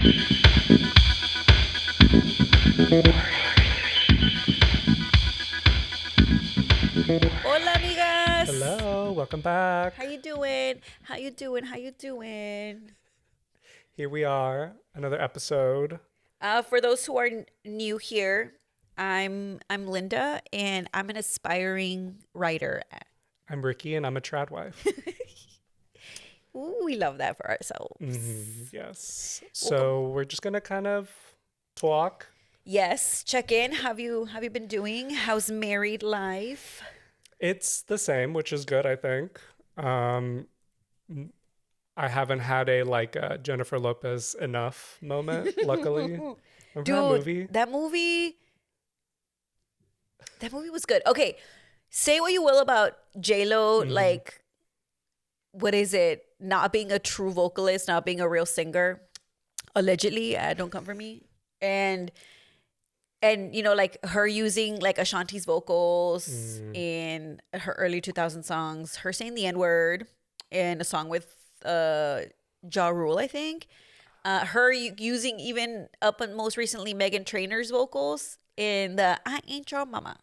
Hola, amigas. Hello, welcome back. How you doing? How you doing? How you doing? Here we are, another episode. For those who are new here, I'm Linda, and I'm an aspiring writer. I'm Ricky, and I'm a trad wife. Ooh, we love that for ourselves. Yes. Welcome. So we're just gonna kind of talk. Yes, check in. Have you been doing? How's married life? It's the same, which is good, I think. I haven't had a Jennifer Lopez enough moment, luckily. Remember that Dude, movie? that movie was good. Okay, say what you will about J-Lo, like what is it? Not being a true vocalist, not being a real singer. Allegedly, don't come for me. And you know, like her using like Ashanti's vocals in her early 2000 songs, her saying the N-word in a song with Ja Rule, I think. Her using even up and most recently Megan Trainor's vocals in the I Ain't Your Mama.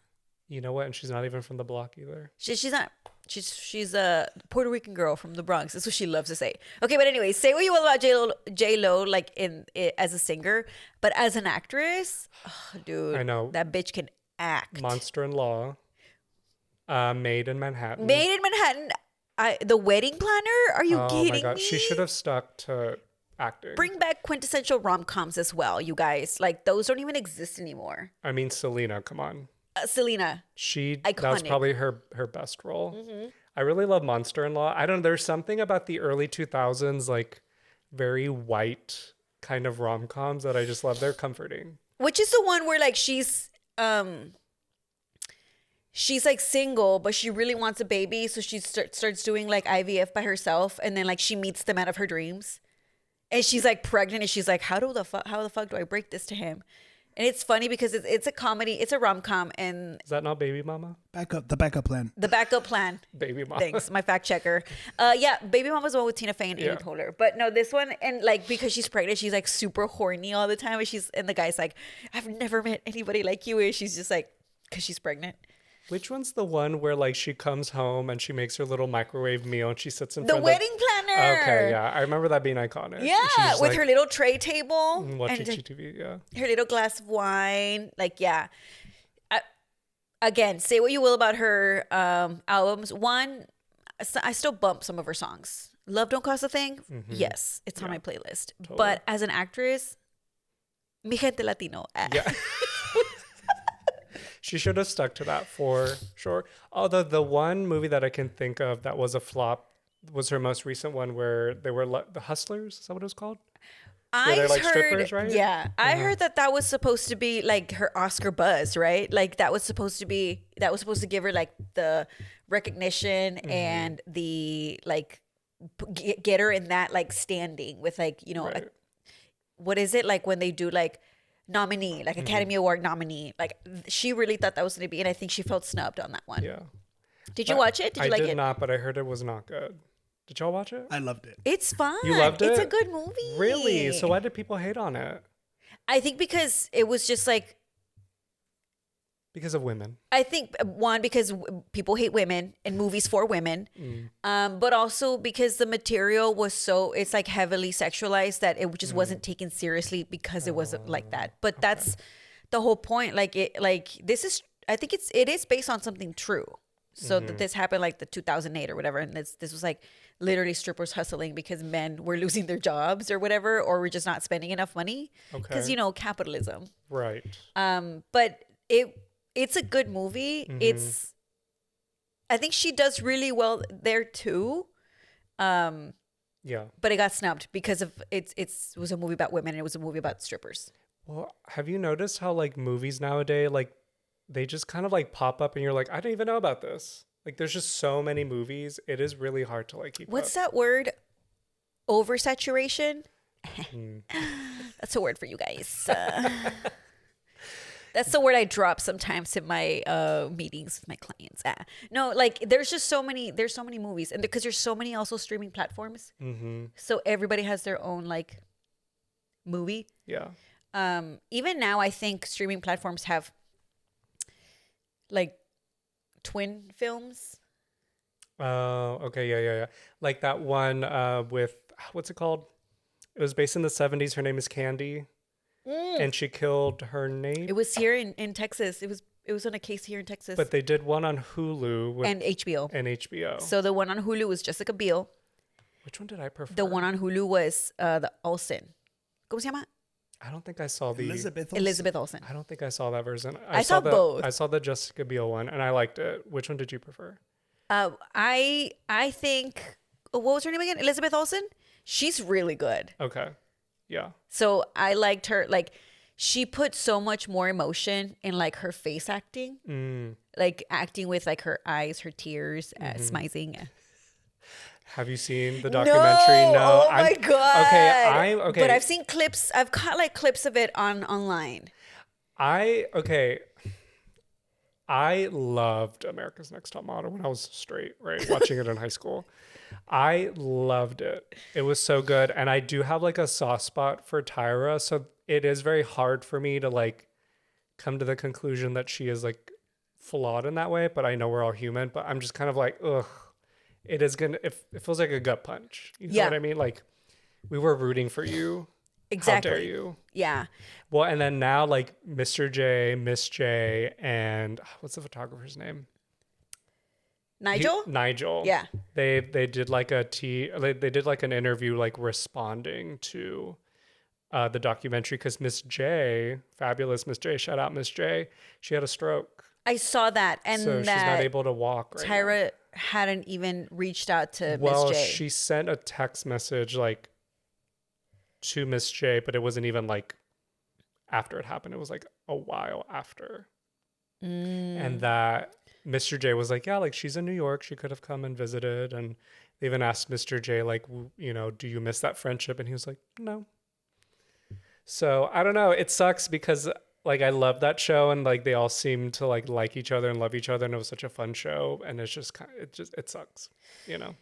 You know what? And she's not even from the block either. She's not. She's a Puerto Rican girl from the Bronx. That's what she loves to say. Okay, but anyway, say what you will about J Lo, like in it as a singer, but as an actress, oh, dude, I know. that bitch can act. Monster in Law, Made in Manhattan. Made in Manhattan. The Wedding Planner. Are you Oh kidding my God, me? she should have stuck to acting. Bring back quintessential rom-coms as well, you guys. Like those don't even exist anymore. I mean, Selena, come on. Selena. That was Iconic. probably her best role. I really love Monster in Law. I don't know, there's something about the early 2000s, like very white kind of rom-coms that I just love. They're comforting. Which is the one where like she's like single, but she really wants a baby, so she starts doing like IVF by herself, and then like she meets the man of her dreams, and she's like pregnant, and she's like, how the fuck do I break this to him? And it's funny because it's a comedy, it's a rom com, and Is that not Baby Mama? The backup plan. the backup plan. Baby Mama. Thanks, my fact checker. Yeah, Baby Mama's the one with Tina Fey and Amy Yeah. Poehler. But no, this one, and like because she's pregnant, she's like super horny all the time, and the guy's like, I've never met anybody like you, and she's just like, because she's pregnant. Which one's the one where like she comes home and she makes her little microwave meal and she sits in The front of Wedding Planner. Okay, yeah. I remember that being iconic. Yeah, She's just, with like, her little tray table watching and TV, yeah. her little glass of wine. Like, yeah. Again, say what you will about her albums. One, I still bump some of her songs. Love Don't Cost a Thing. Yes, it's on my playlist. Totally. But as an actress, mi gente latino. Yeah. She should have stuck to that for sure. Although the one movie that I can think of that was a flop was her most recent one where they were the Hustlers. Is that what it was called? Where they're like strippers, right? Yeah, I heard that was supposed to be like her Oscar buzz, right? Like that was supposed to give her like the recognition and the like get her in that like standing with like, you know, Right. what is it like when they do like nominee, like Academy Award nominee? Like she really thought that was going to be, and I think she felt snubbed on that one. Yeah. Did you watch it? Did you like I did it? not, but I heard it was not good. Did y'all watch it? I loved it. It's fun. You loved it? It's a good movie. Really? So why did people hate on it? I think because it was just like, Because of women. I think one, because people hate women and movies for women, but also because the material was it's like heavily sexualized that it just wasn't taken seriously because it wasn't like that. But that's the whole point. Like I think it is based on something true. So that this happened like the 2008 or whatever, and this was like literally strippers hustling because men were losing their jobs or whatever, or were just not spending enough money because Okay. capitalism. Right. But it's a good movie. I think she does really well there too. Yeah. But it got snubbed because of it was a movie about women and it was a movie about strippers. Well, have you noticed how like movies nowadays, like they just kind of like pop up and you're like, I didn't even know about this. Like there's just so many movies. It is really hard to like keep What's up. that word? Oversaturation? That's a word for you guys. That's the word I drop sometimes in my meetings with my clients. No, like there's so many movies, and because there's so many also streaming platforms. So everybody has their own like movie. Yeah. Even now, I think streaming platforms have like twin films. Oh, okay. Yeah. Like that one with, what's it called? It was based in the 70s. Her name is Candy. And she killed her neighbor. It was here in Texas. It was on a case here in Texas. But they did one on Hulu and HBO. And HBO. So the one on Hulu was Jessica Biel. Which one did I prefer? The one on Hulu was the Olsen. ¿Cómo se llama? I don't think I saw the Elizabeth Olsen. I don't think I saw that version. I saw both. I saw the Jessica Biel one, and I liked it. Which one did you prefer? I think, what was her name again? Elizabeth Olsen. She's really good. Okay, yeah. So I liked her. Like, she put so much more emotion in like her face acting, like acting with like her eyes, her tears, smizing. Have you seen the documentary? No. Oh my God. Okay. But I've seen clips. I've caught like clips of it online. I loved America's Next Top Model when I was straight, right? Watching it in high school. I loved it. It was so good. And I do have like a soft spot for Tyra. So it is very hard for me to like come to the conclusion that she is like flawed in that way. But I know we're all human. But I'm just kind of like, ugh. It feels like a gut punch. You know what I mean? Like, we were rooting for you. Exactly. How dare you? Yeah. Well, and then now, like, Mr. J, Miss J, and what's the photographer's name? Nigel? Nigel. Yeah. They did like they did like an interview, like, responding to the documentary, because Miss J, fabulous Miss J, shout out Miss J, she had a stroke. I saw that. And so she's not able to walk right Tyra now. hadn't even reached out to Miss J. Well, she sent a text message like to Miss J, but it wasn't even like after it happened. It was like a while after. And that Mr. J was like, yeah, like she's in New York. She could have come and visited. And they even asked Mr. J, like, you know, do you miss that friendship? And he was like, no. So I don't know. It sucks because like I love that show, and like they all seem to like each other and love each other, and it was such a fun show, and it's just it sucks, you know.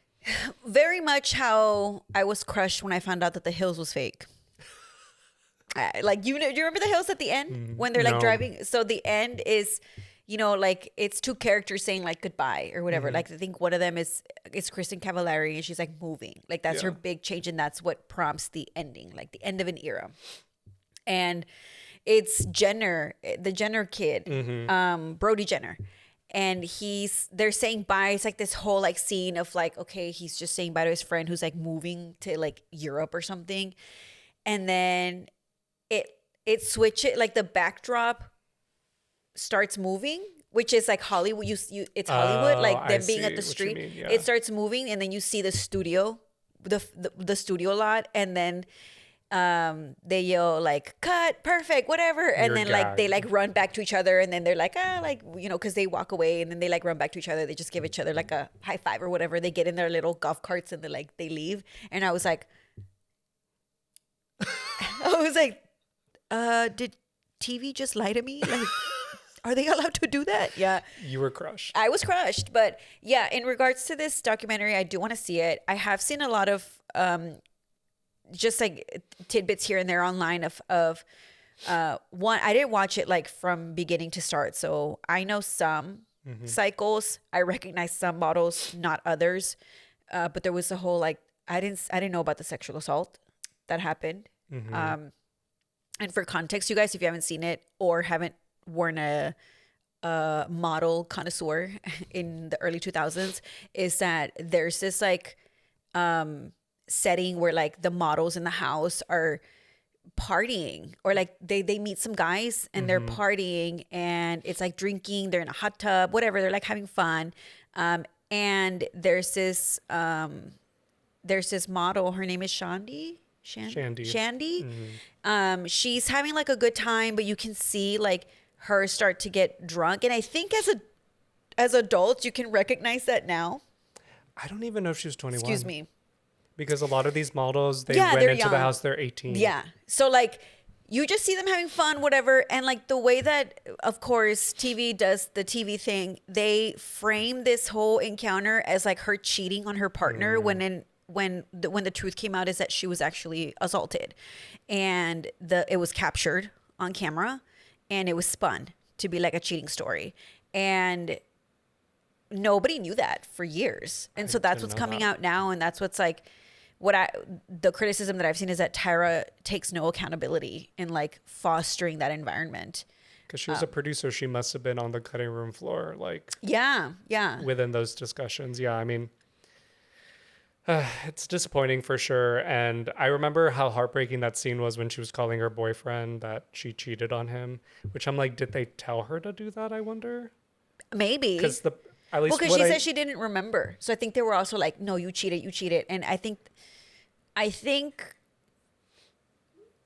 Very much how I was crushed when I found out that The Hills was fake. Like, do you remember The Hills at the end when they're like driving? So the end is, you know, like it's two characters saying like goodbye or whatever. Like I think one of them is Kristen Cavallari, and she's like moving, like that's her big change, and that's what prompts the ending, like the end of an era. And it's Jenner, the Jenner kid, Brody Jenner. And they're saying bye. It's like this whole like scene of like, okay, he's just saying bye to his friend who's like moving to like Europe or something. And then it switches, like the backdrop starts moving, which is like Hollywood. It's Hollywood, like them being at the street. It starts moving, and then you see the studio, the studio lot, and then they yell like cut, perfect, whatever, and You're then gagged. like they like run back to each other, and then they're like like, you know, because they walk away, and then they like run back to each other. They just give each other like a high five or whatever. They get in their little golf carts, and they leave. And I was like did TV just lie to me? Like, are they allowed to do that? Yeah. You were crushed. I was crushed. But yeah, in regards to this documentary, I do want to see it. I have seen a lot of just like tidbits here and there online of one. I didn't watch it like from beginning to start, so I know some cycles. I recognize some models, not others. But there was a whole like I didn't know about the sexual assault that happened. And for context, you guys, if you haven't seen it or haven't worn a model connoisseur in the early 2000s, is that there's this like setting where like the models in the house are partying, or like they meet some guys and they're partying, and it's like drinking, they're in a hot tub, whatever, they're like having fun. And there's this model, her name is Shandy. She's having like a good time, but you can see like her start to get drunk, and I think as adults you can recognize that now. I don't even know if she was 21. Excuse me. Because a lot of these models, they went into the house, they're 18. Yeah. So like you just see them having fun, whatever. And like the way that, of course, TV does the TV thing, they frame this whole encounter as like her cheating on her partner, when when the truth came out is that she was actually assaulted, and it was captured on camera, and it was spun to be like a cheating story, and nobody knew that for years. And so that's what's coming out now, and that's what's like the criticism that I've seen is that Tyra takes no accountability in like fostering that environment. Because she was a producer, she must have been on the cutting room floor, like yeah, within those discussions. Yeah, I mean, it's disappointing for sure. And I remember how heartbreaking that scene was when she was calling her boyfriend that she cheated on him. Which I'm like, did they tell her to do that? I wonder. Maybe because because she said she didn't remember. So I think they were also like, no, you cheated. And I think,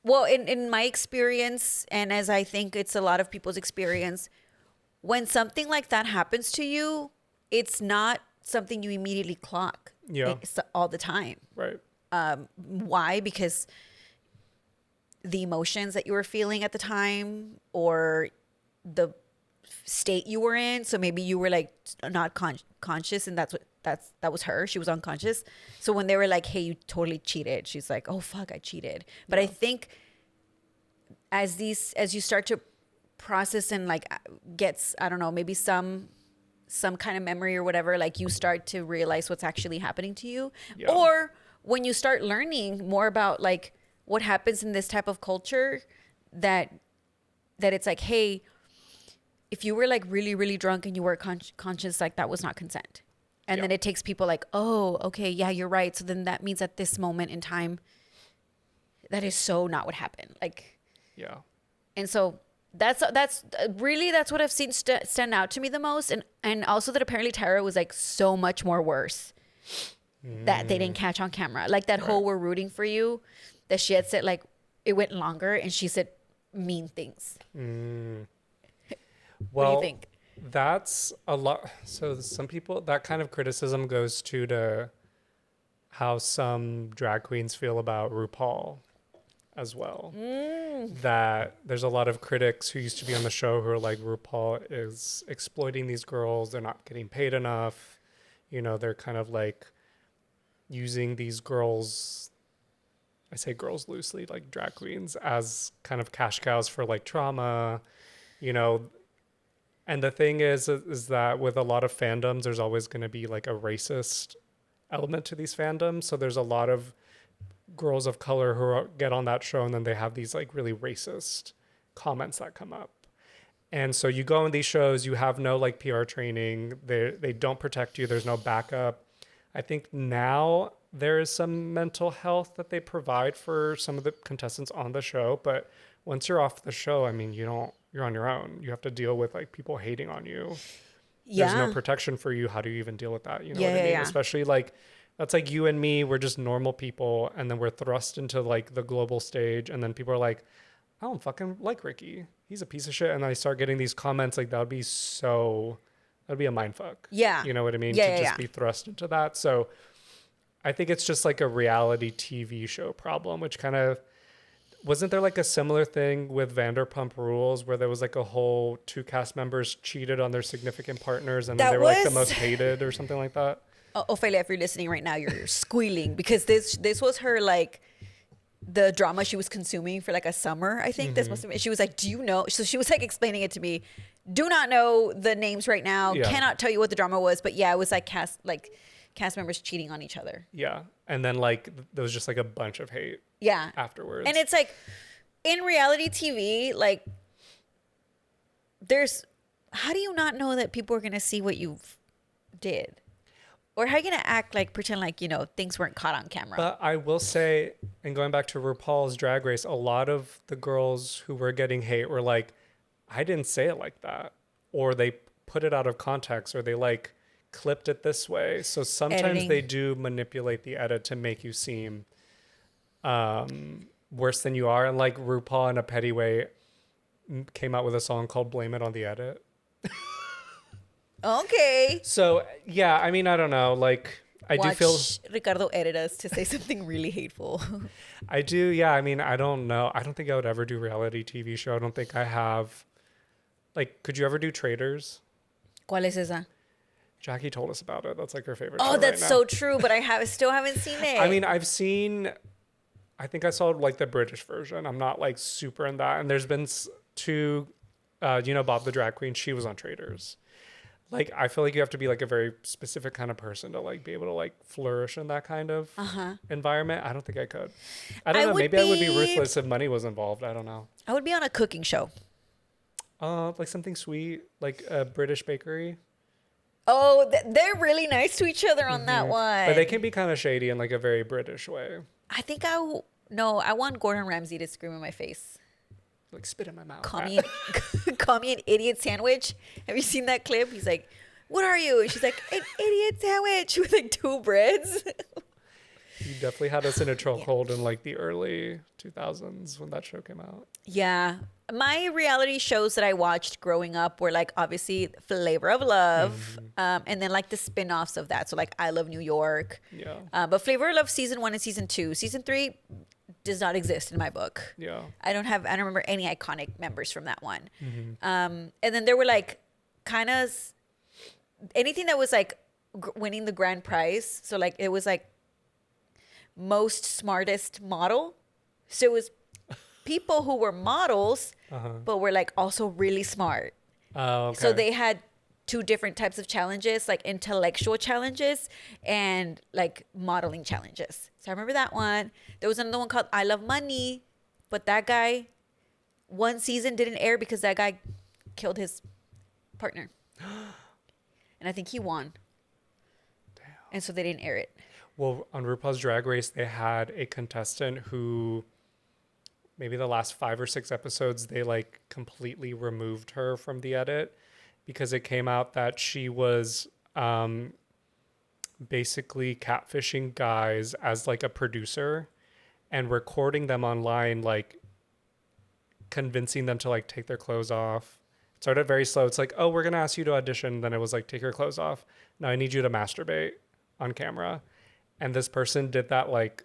well, in my experience, and as I think it's a lot of people's experience, when something like that happens to you, it's not something you immediately clock. Yeah. It's all the time. Right. Why? Because the emotions that you were feeling at the time, or the state you were in. So maybe you were like not conscious, and that was her. She was unconscious. So when they were like, hey, you totally cheated, she's like, oh fuck, I cheated. But I think as you start to process and like gets, I don't know, maybe some kind of memory or whatever, like you start to realize what's actually happening to you. Yeah. Or when you start learning more about like what happens in this type of culture, that it's like, hey, if you were like really, really drunk and you were conscious, like that was not consent. And then it takes people like, oh, okay, yeah, you're right. So then that means at this moment in time, that is so not what happened. Like, yeah. And so that's what I've seen stand out to me the most. And also that apparently Tyra was like so much more worse that they didn't catch on camera. Like that whole "we're rooting for you," that she had said, like it went longer and she said mean things. What do you think? That's a lot. So some people, that kind of criticism goes to how some drag queens feel about RuPaul as well. That there's a lot of critics who used to be on the show who are like, RuPaul is exploiting these girls. They're not getting paid enough. You know, they're kind of like using these girls, I say girls loosely, like drag queens, as kind of cash cows for like trauma, you know. And the thing is that with a lot of fandoms, there's always going to be like a racist element to these fandoms. So there's a lot of girls of color who get on that show and then they have these like really racist comments that come up. And so you go on these shows, you have no like PR training. They don't protect you. There's no backup. I think now there is some mental health that they provide for some of the contestants on the show. But once you're off the show, I mean, you're on your own. You have to deal with like people hating on you. Yeah. There's no protection for you. How do you even deal with that? You know what I mean? Yeah. Especially like, that's like you and me, we're just normal people. And then we're thrust into like the global stage. And then people are like, I don't fucking like Ricky. He's a piece of shit. And I start getting these comments like that'd be a mind fuck. Yeah. You know what I mean? To just be thrust into that. So I think it's just like a reality TV show problem, which kind of, wasn't there like a similar thing with Vanderpump Rules where there was like a whole 2 cast members cheated on their significant partners and they were like the most hated or something like that? Ophelia, if you're listening right now, you're squealing because this was her like the drama she was consuming for like a summer. I think this must have been. She was like, "Do you know?" So she was like explaining it to me. Do not know the names right now. Yeah. Cannot tell you what the drama was, but yeah, it was like cast members cheating on each other. Yeah, and then like there was just like a bunch of hate. Yeah. Afterwards, and it's like in reality TV, like how do you not know that people are gonna see what you did? Or how are you going to act like, pretend like, you know, things weren't caught on camera? But I will say, and going back to RuPaul's Drag Race, a lot of the girls who were getting hate were like, I didn't say it like that. Or they put it out of context, or they like clipped it this way. So sometimes they do manipulate the edit to make you seem worse than you are. And like RuPaul in a petty way came out with a song called Blame It on the Edit. Okay. So, yeah, I mean, I don't know. Like, I do feel Ricardo edit us to say something really hateful. I do. Yeah. I mean, I don't know. I don't think I would ever do reality TV show. I don't think I have. Like, could you ever do Traders? ¿Cuál es esa? Jackie told us about it. That's like her favorite Oh, show that's right so now. true, but still haven't seen it. I mean, I think I saw like the British version. I'm not like super in that. And there's been two, Bob the drag queen. She was on Traders. Like, I feel like you have to be like a very specific kind of person to like be able to like flourish in that kind of environment. I don't think I could. I don't know. Maybe I would be ruthless if money was involved. I don't know. I would be on a cooking show. Like something sweet, like a British bakery. Oh, they're really nice to each other on that one. But they can be kind of shady in like a very British way. I think no, I want Gordon Ramsay to scream in my face. Like spit in my mouth. Call me an idiot sandwich. Have you seen that clip? He's like, "What are you?" And she's like, "An idiot sandwich with like 2 breads." You definitely had us in a chokehold in like the early 2000s when that show came out. Yeah. My reality shows that I watched growing up were like obviously Flavor of Love, and then like the spin-offs of that. So like I Love New York. Yeah. But Flavor of Love season 1 and season 2. Season 3 does not exist in my book. Yeah. I don't remember any iconic members from that one. And then there were like kind of anything that was like winning the grand prize. So like it was like most smartest model. So it was people who were models, but were like also really smart. Oh, okay. So they had 2 different types of challenges, like intellectual challenges and like modeling challenges. So I remember that one. There was another one called I Love Money, but that guy, one season didn't air because that guy killed his partner. And I think he won. Damn. And so they didn't air it. Well, on RuPaul's Drag Race, they had a contestant who maybe the last 5 or 6 episodes, they like completely removed her from the edit because it came out that she was basically catfishing guys as like a producer and recording them online, like convincing them to like take their clothes off. It started very slow. It's like, oh, we're going to ask you to audition. Then it was like, take your clothes off. Now I need you to masturbate on camera. And this person did that like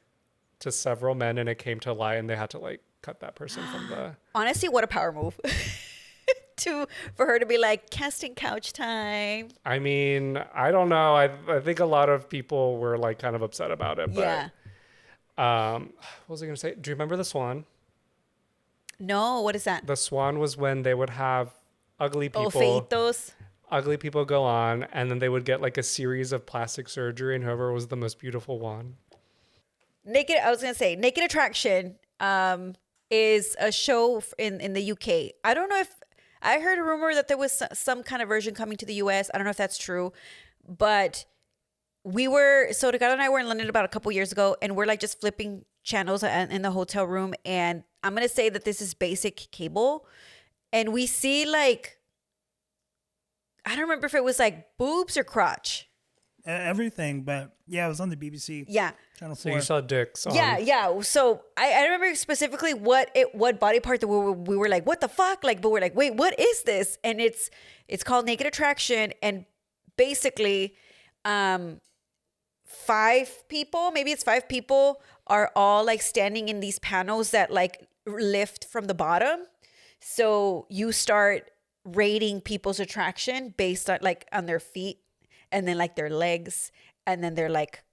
to several men and it came to light and they had to like cut that person from the... Honestly, what a power move. For her to be like, casting couch time. I mean, I don't know. I think a lot of people were like kind of upset about it. But, Yeah. what was I going to say? Do you remember the Swan? No, what is that? The Swan was when they would have ugly people. Feitos. Ugly people go on and then they would get like a series of plastic surgery and whoever was the most beautiful one. Naked Attraction is a show in the UK. I don't know if I heard a rumor that there was some kind of version coming to the US. I don't know if that's true, but Ricardo and I were in London about a couple years ago and we're like just flipping channels in the hotel room. And I'm going to say that this is basic cable. And we see like, I don't remember if it was like boobs or crotch. Everything, but yeah, it was on the BBC. Yeah. Channel 4. So you saw dicks on... Yeah. So I remember specifically what body part that we were like, what the fuck? Like, but we're like, wait, what is this? And it's called Naked Attraction. And basically, 5 people are all like standing in these panels that like lift from the bottom. So you start rating people's attraction based on like on their feet and then like their legs and then their like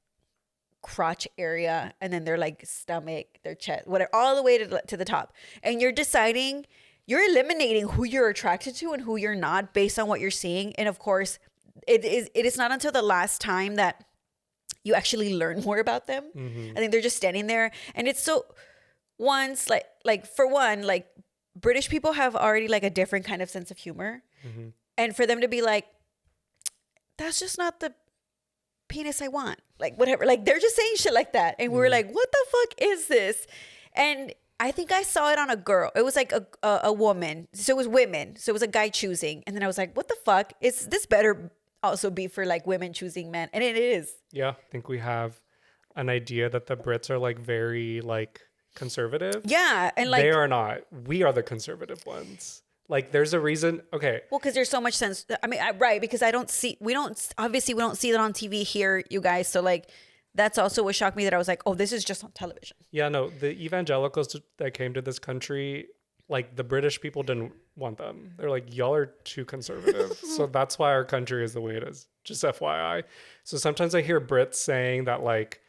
crotch area and then their like stomach, their chest, whatever, all the way to the top. And you're eliminating who you're attracted to and who you're not based on what you're seeing. And of course, it is not until the last time that you actually learn more about them. I think they're just standing there and it's so once like for one, like British people have already like a different kind of sense of humor. And for them to be like, that's just not the penis I want. Like whatever, like they're just saying shit like that. And we were like, what the fuck is this? And I think I saw it on a girl. It was like a woman. So it was women. So it was a guy choosing. And then I was like, what the fuck? Is this better also be for like women choosing men? And it is. Yeah. I think we have an idea that the Brits are like very like conservative. Yeah. And like they are not. We are the conservative ones. Like there's a reason. Okay. Well, because there's so much sense. I mean, right. Because we don't see that on TV here, you guys. So like, that's also what shocked me that I was like, oh, this is just on television. Yeah, no, the evangelicals that came to this country, like the British people didn't want them. They're like, y'all are too conservative. So that's why our country is the way it is. Just FYI. So sometimes I hear Brits saying that like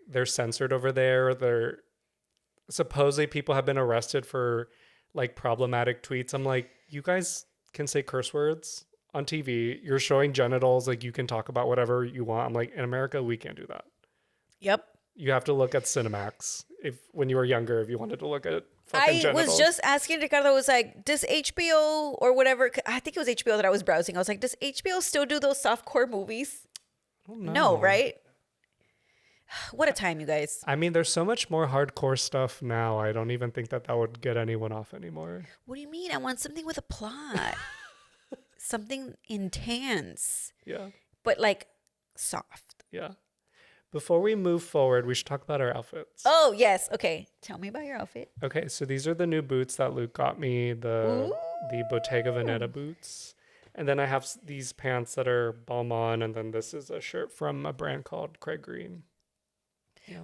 they're censored over there. Or they're supposedly people have been arrested for like problematic tweets. I'm like, you guys can say curse words on TV. You're showing genitals. Like you can talk about whatever you want. I'm like, in America, we can't do that. Yep. You have to look at Cinemax when you were younger, if you wanted to look at fucking genitals. Was just asking Ricardo, I was like, does HBO or whatever, I think it was HBO that I was browsing. I was like, does HBO still do those softcore movies? No, right? What a time, you guys. I mean, there's so much more hardcore stuff now. I don't even think that would get anyone off anymore. What do you mean? I want something with a plot. Something intense. Yeah. But like soft. Yeah. Before we move forward, we should talk about our outfits. Oh, yes. Okay. Tell me about your outfit. Okay, so these are the new boots that Luke got me, the Bottega Veneta boots. And then I have these pants that are Balmain, and then this is a shirt from a brand called Craig Green. Yeah.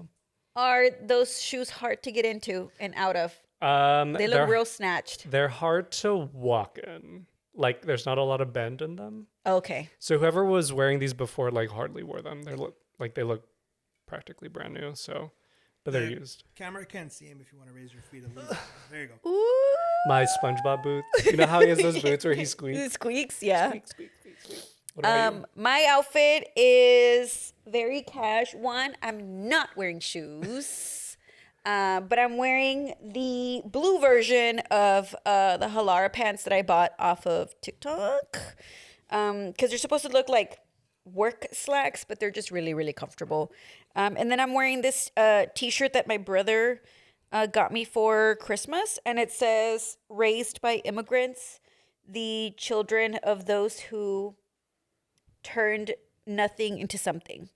Are those shoes hard to get into and out of? They look real snatched. They're hard to walk in. Like, there's not a lot of bend in them. Okay. So whoever was wearing these before, like, hardly wore them. They look practically brand new. So, but they're used. Camera can't see him if you want to raise your feet a little bit. There you go. Ooh. My SpongeBob boots. You know how he has those boots where he squeaks? It squeaks, yeah. Squeak, squeak, squeak, squeak. What about you? My outfit is very cash. One, I'm not wearing shoes, but I'm wearing the blue version of the Halara pants that I bought off of TikTok, because they're supposed to look like work slacks, but they're just really, really comfortable. And then I'm wearing this t-shirt that my brother got me for Christmas, and it says, "Raised by immigrants, the children of those who turned nothing into something."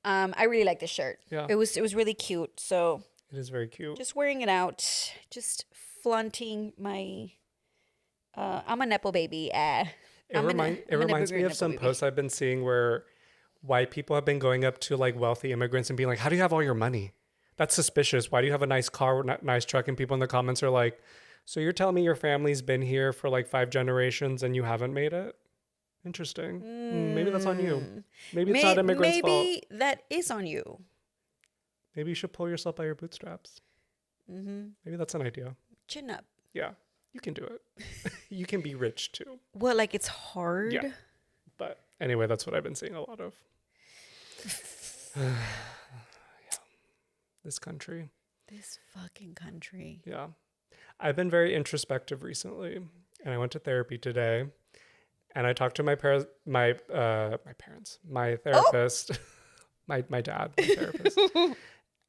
I really like this shirt. Yeah. It was really cute. So It is very cute. just wearing it out, just flaunting my I'm a Nepo baby. It reminds me of some posts I've been seeing where white people have been going up to like wealthy immigrants and being like, "How do you have all your money? That's suspicious. Why do you have a nice car, nice truck?" And people in the comments are like, "So you're telling me your family's been here for like 5 generations and you haven't made it? Interesting. Maybe that's on you. Maybe it's not immigrants' fault. Maybe that is on you. Maybe you should pull yourself by your bootstraps. Maybe that's an idea. Chin up. Yeah, you can do it. You can be rich too. Well, like it's hard. Yeah. But anyway, that's what I've been seeing a lot of. Yeah. This country. This fucking country. Yeah. I've been very introspective recently, and I went to therapy today, and I talked to my therapist, my dad, my therapist.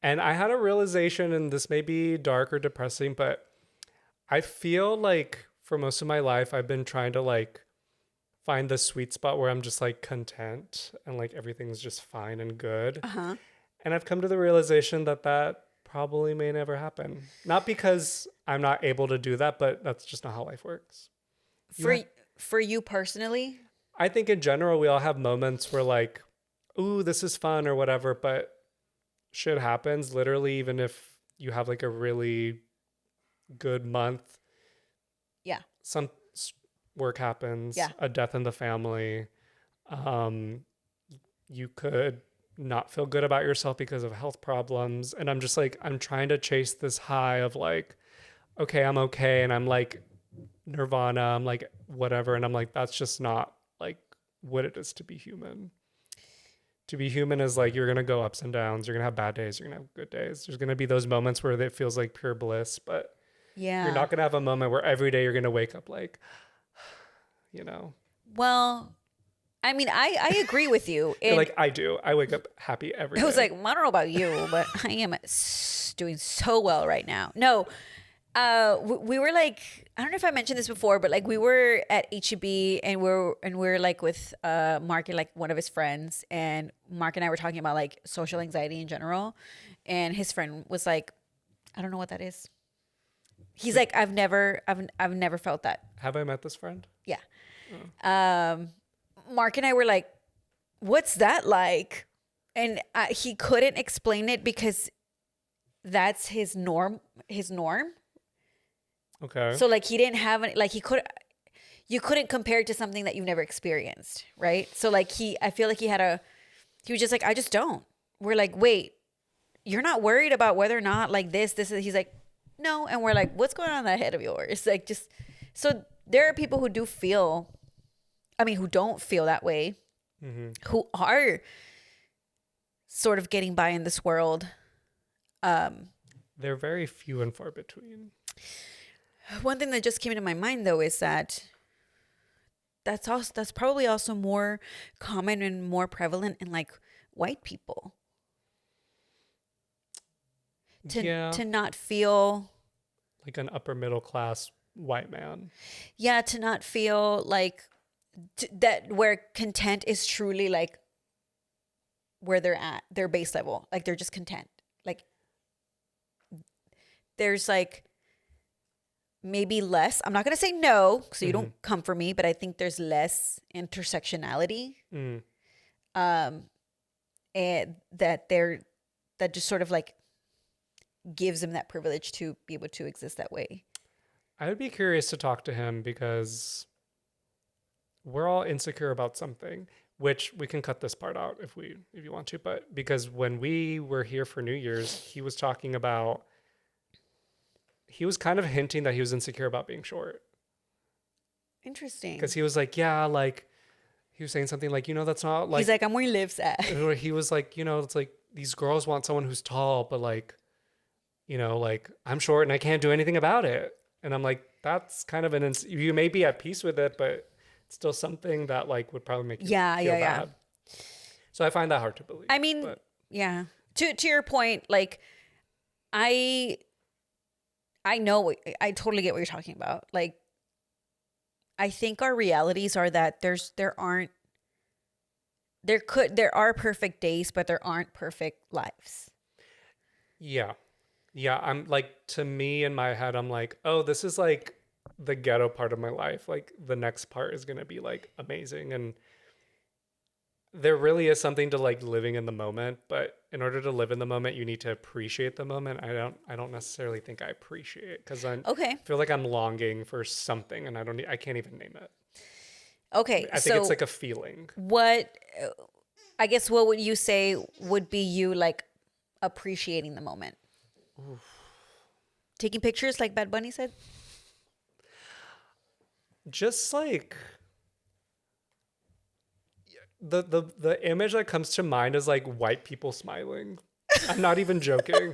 And I had a realization, and this may be dark or depressing, but I feel like for most of my life, I've been trying to like find the sweet spot where I'm just like content and like everything's just fine and good. And I've come to the realization that probably may never happen. Not because I'm not able to do that, but that's just not how life works. For you personally? I think in general, we all have moments where like, ooh, this is fun or whatever, but shit happens literally, even if you have like a really good month. Yeah. Some work happens, Yeah. A death in the family. You could not feel good about yourself because of health problems. And I'm just like, I'm trying to chase this high of like, okay, I'm okay. And I'm like nirvana, I'm like whatever. And I'm like, that's just not like what it is to be human. To be human is like, you're going to go ups and downs. You're going to have bad days. You're going to have good days. There's going to be those moments where it feels like pure bliss, but yeah, you're not going to have a moment where every day you're going to wake up like, you know. Well, I mean, I agree with you. You're like, I do. I wake up happy every day. I was like, well, I don't know about you, but I am doing so well right now. No, we were like, I don't know if I mentioned this before, but like we were at HEB and we're like with Mark and like one of his friends, and Mark and I were talking about like social anxiety in general, and his friend was like, I don't know what that is. He's like, I've never felt that. Have I met this friend? Yeah. Oh. Mark and I were like, what's that like? And he couldn't explain it because that's his norm. Okay. So like he didn't have any, like you couldn't compare it to something that you've never experienced, right? So like I feel like he was just like, I just don't. We're like, wait, you're not worried about whether or not like this, he's like, no. And we're like, what's going on in that head of yours? Like just, so there are people who who don't feel that way, who are sort of getting by in this world. They're very few and far between. One thing that just came into my mind though is that that's probably also more common and more prevalent in like white people. To not feel like an upper middle class white man. Yeah, to not feel like that where content is truly like where they're at, their base level. Like they're just content. Like there's like maybe less. I'm not going to say no, so you don't come for me, but I think there's less intersectionality. And that just sort of like gives them that privilege to be able to exist that way. I would be curious to talk to him because we're all insecure about something, which we can cut this part out if you want to, but because when we were here for New Year's, he was talking about, he was kind of hinting that he was insecure about being short. Interesting. Because he was like, yeah, like, he was saying something like, that's not like... He's like, I'm where he lives at. He was like, it's like, these girls want someone who's tall, but like, like, I'm short and I can't do anything about it. And I'm like, that's kind of you may be at peace with it, but it's still something that like would probably make you feel bad. So I find that hard to believe. I mean, yeah. To your point, like, I know, I totally get what you're talking about. Like, I think our realities are that there are perfect days, but there aren't perfect lives. Yeah. Yeah. I'm like, to me in my head, I'm like, oh, this is like the ghetto part of my life. Like the next part is going to be like amazing. And there really is something to like living in the moment, but in order to live in the moment, you need to appreciate the moment. I don't necessarily think I appreciate it because I feel like I'm longing for something and I can't even name it. Okay. I think it's like a feeling. What would you say would be you like appreciating the moment? Oof. Taking pictures like Bad Bunny said? Just like the image that comes to mind is like white people smiling. I'm not even joking.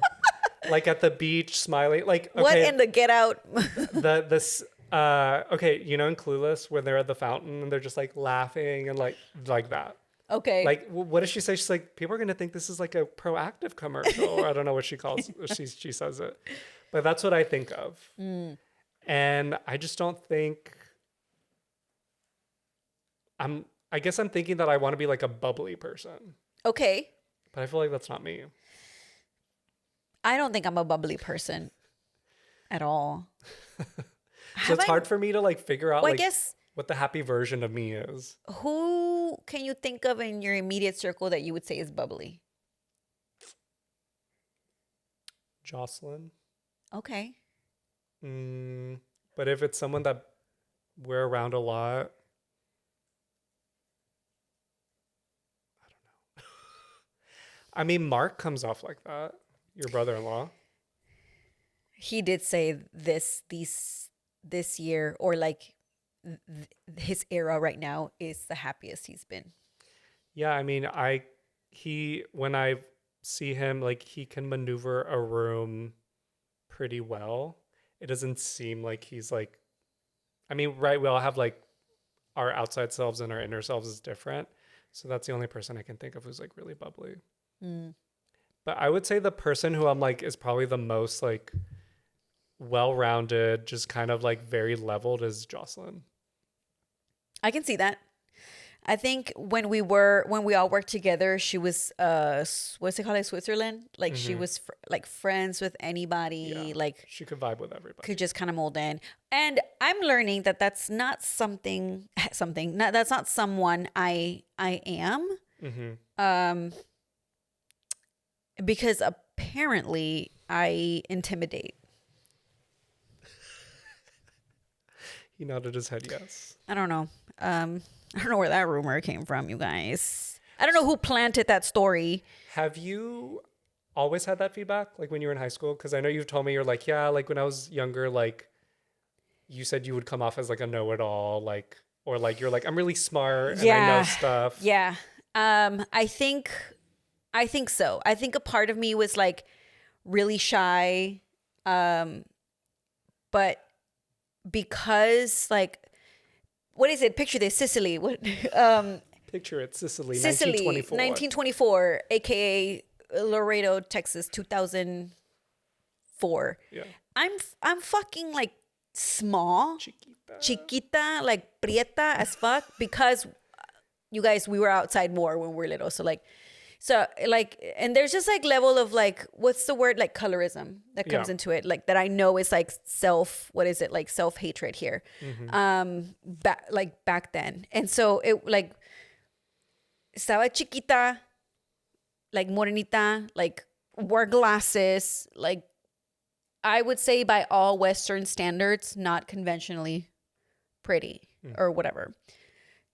Like at the beach smiling. Like okay, what in the Get Out? Okay, in Clueless when they're at the fountain and they're just like laughing and like that. Okay. Like what does she say? She's like, people are gonna think this is like a proactive commercial. Or I don't know what she calls. She says it, but that's what I think of. And I just don't think. I guess I'm thinking that I want to be like a bubbly person. Okay. But I feel like that's not me. I don't think I'm a bubbly person at all. So it's hard for me to like figure out I guess, what the happy version of me is. Who can you think of in your immediate circle that you would say is bubbly? Jocelyn. Okay. But if it's someone that we're around a lot, I mean, Mark comes off like that. Your brother-in-law. He did say this year, or like his era right now is the happiest he's been. Yeah, I mean, when I see him, like he can maneuver a room pretty well. It doesn't seem like he's like, I mean, right, we all have like our outside selves and our inner selves is different. So that's the only person I can think of who's like really bubbly. But I would say the person who I'm like is probably the most like well-rounded, just kind of like very leveled is Jocelyn. I can see that. I think when we all worked together, she was what's it called, like Switzerland? Like she was like friends with anybody. Yeah, like she could vibe with everybody. Could just kind of mold in. And I'm learning that that's not that's not someone I am. Because apparently I intimidate. He nodded his head yes. I don't know. I don't know where that rumor came from, you guys. I don't know who planted that story. Have you always had that feedback, like when you were in high school? Because I know you've told me you're like, yeah, like when I was younger, like you said you would come off as like a know-it-all, like, or like you're like, I'm really smart and I know stuff. Yeah. I think so. I think a part of me was like really shy. But because like, what is it? Picture this, Sicily. What? Picture it, Sicily, Sicily, 1924. 1924, aka Laredo, Texas, 2004. Yeah. I'm fucking like small, chiquita, like prieta as fuck, because you guys, we were outside more when we were little. So and there's just like level of like, what's the word? Like colorism that comes into it. Like that I know is like self-hatred here. Back then. And so it like, estaba chiquita, like morenita, like wore glasses, like I would say by all Western standards, not conventionally pretty or whatever.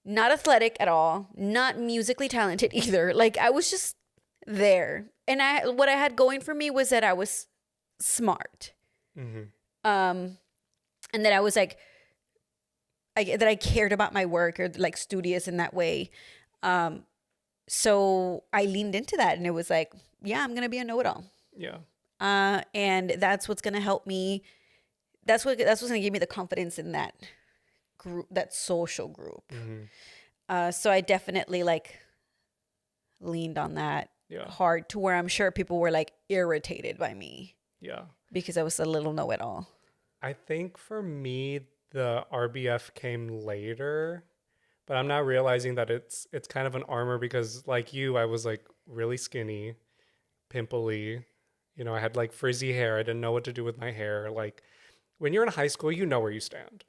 Not athletic at all, not musically talented either. Like I was just there. And what I had going for me was that I was smart. And that I was like, that I cared about my work or like studious in that way. So I leaned into that and it was like, yeah, I'm going to be a know-it-all. Yeah. And that's what's going to help me. That's what's going to give me the confidence in that group, that social group. So I definitely like leaned on that hard to where I'm sure people were like irritated by me. Yeah. Because I was a little know-it-all. I think for me, the RBF came later, but I'm not realizing that it's kind of an armor because like you, I was like really skinny, pimply. You know, I had like frizzy hair. I didn't know what to do with my hair. Like when you're in high school, you know where you stand.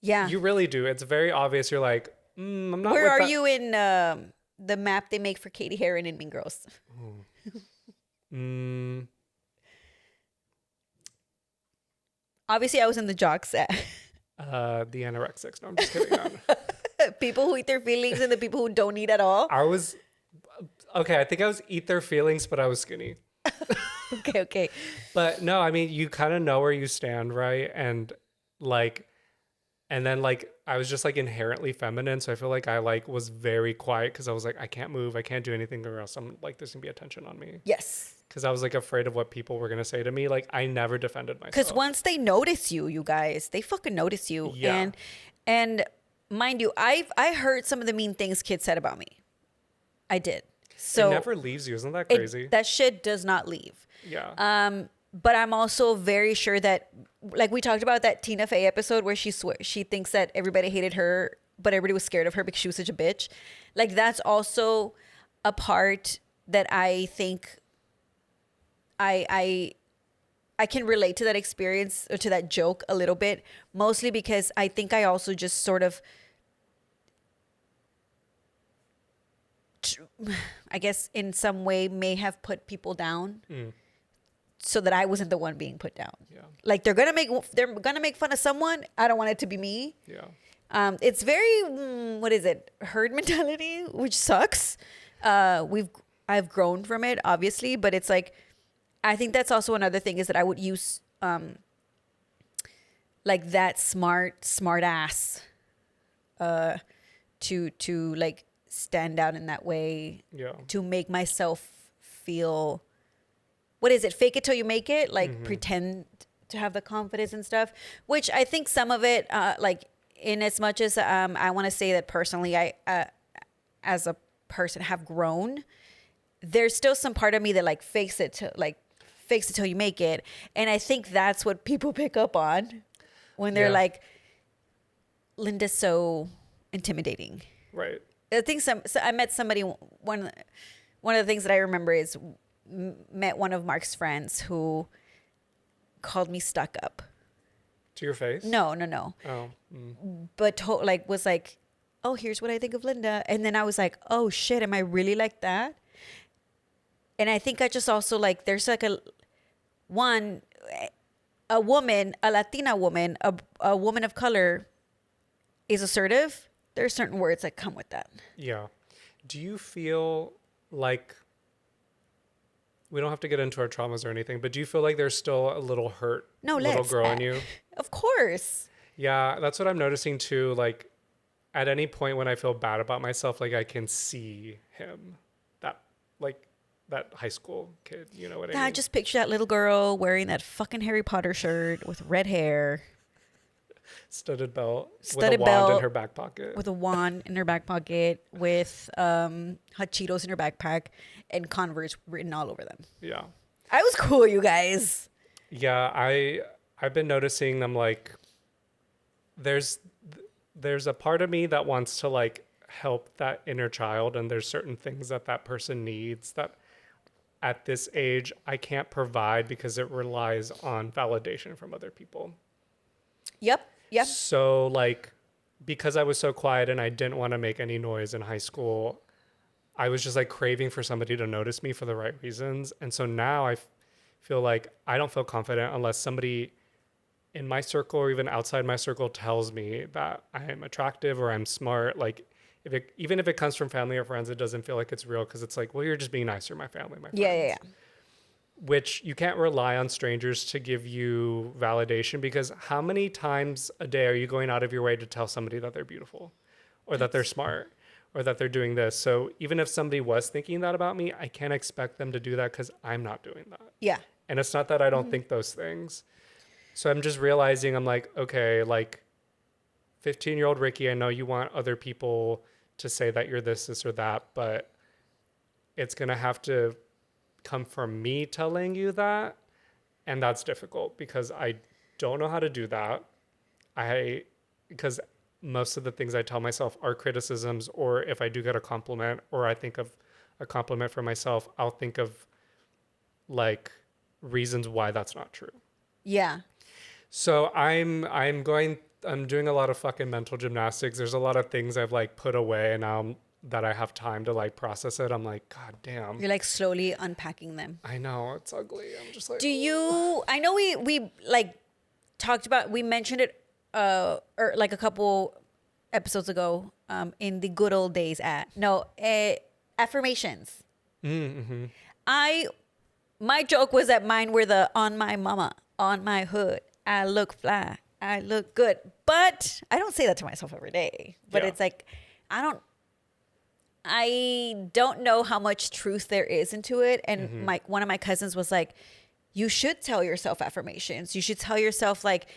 Yeah. You really do. It's very obvious. You're like, I'm not. Where are you in the map they make for Katie Heron in Mean Girls? Obviously, I was in the jock set. The anorexics. No, I'm just kidding. People who eat their feelings and the people who don't eat at all. I was okay. I think I was eat their feelings, but I was skinny. Okay. But no, I mean, you kind of know where you stand, right? And then like I was just like inherently feminine, so I feel like I like was very quiet because I was like, I can't move, I can't do anything, or else I'm like there's gonna be attention on me. Yes. Because I was like afraid of what people were gonna say to me. Like I never defended myself. Because once they notice you, you guys, they fucking notice you. Yeah. And mind you, I heard some of the mean things kids said about me. I did. So it never leaves you. Isn't that crazy? That shit does not leave. Yeah. But I'm also very sure that, like we talked about that Tina Fey episode where she thinks that everybody hated her, but everybody was scared of her because she was such a bitch. Like that's also a part that I think I can relate to that experience or to that joke a little bit, mostly because I think I also just sort of, I guess in some way may have put people down. So that I wasn't the one being put down. Yeah. Like they're gonna make fun of someone. I don't want it to be me. Yeah. It's very what is it? Herd mentality, which sucks. I've grown from it, obviously, but it's like I think that's also another thing is that I would use like that smart ass to like stand out in that way. Yeah. To make myself feel. What is it? Fake it till you make it. Like pretend to have the confidence and stuff, which I think some of it, like in as much as I want to say that personally, I, as a person have grown, there's still some part of me that like fakes it till you make it. And I think that's what people pick up on when they're like, Linda's so intimidating. Right. I think so I met somebody, one of the things that I remember is met one of Mark's friends who called me stuck up. To your face? No. Oh. But was like, oh, here's what I think of Linda. And then I was like, oh shit, am I really like that? And I think I just also like, there's like a a woman, a Latina woman, a woman of color is assertive, there are certain words that come with that. Yeah. Do you feel like, we don't have to get into our traumas or anything, but do you feel like there's still a little hurt little girl in you? Of course. Yeah, that's what I'm noticing too. Like, at any point when I feel bad about myself, like I can see him, that high school kid, you know what I mean? I just picture that little girl wearing that fucking Harry Potter shirt with red hair. Studded belt. With a wand in her back pocket. With a wand in her back pocket, with hot Cheetos in her backpack, and Converse written all over them. Yeah. I was cool, you guys. Yeah, I've been noticing them, like, there's a part of me that wants to, like, help that inner child, and there's certain things that person needs that at this age I can't provide because it relies on validation from other people. Yep. So, like, because I was so quiet and I didn't want to make any noise in high school, I was just like craving for somebody to notice me for the right reasons. And so now I feel like I don't feel confident unless somebody in my circle or even outside my circle tells me that I am attractive or I'm smart. Like, even if it comes from family or friends, it doesn't feel like it's real because it's like, well, you're just being nice to my family, my friends. Yeah. Which you can't rely on strangers to give you validation, because how many times a day are you going out of your way to tell somebody that they're beautiful or that they're smart or that they're doing this? So even if somebody was thinking that about me, I can't expect them to do that because I'm not doing that. Yeah. And it's not that I don't think those things. So I'm just realizing, I'm like, okay, like 15-year-old Ricky, I know you want other people to say that you're this or that, but it's going to have to come from me telling you that. And that's difficult because I don't know how to do that. Because most of the things I tell myself are criticisms, or if I do get a compliment or I think of a compliment for myself, I'll think of like reasons why that's not true. Yeah. So I'm doing a lot of fucking mental gymnastics. There's a lot of things I've like put away, and now that I have time to like process it, I'm like, God damn. You're like slowly unpacking them. I know, it's ugly. I'm just like, I know we like talked about, we mentioned it or like a couple episodes ago in the good old days affirmations. Mm-hmm. My joke was that mine were the on my mama, on my hood, I look fly, I look good. But I don't say that to myself every day. But it's like, I don't know how much truth there is into it. And one of my cousins was like, you should tell yourself affirmations. You should tell yourself like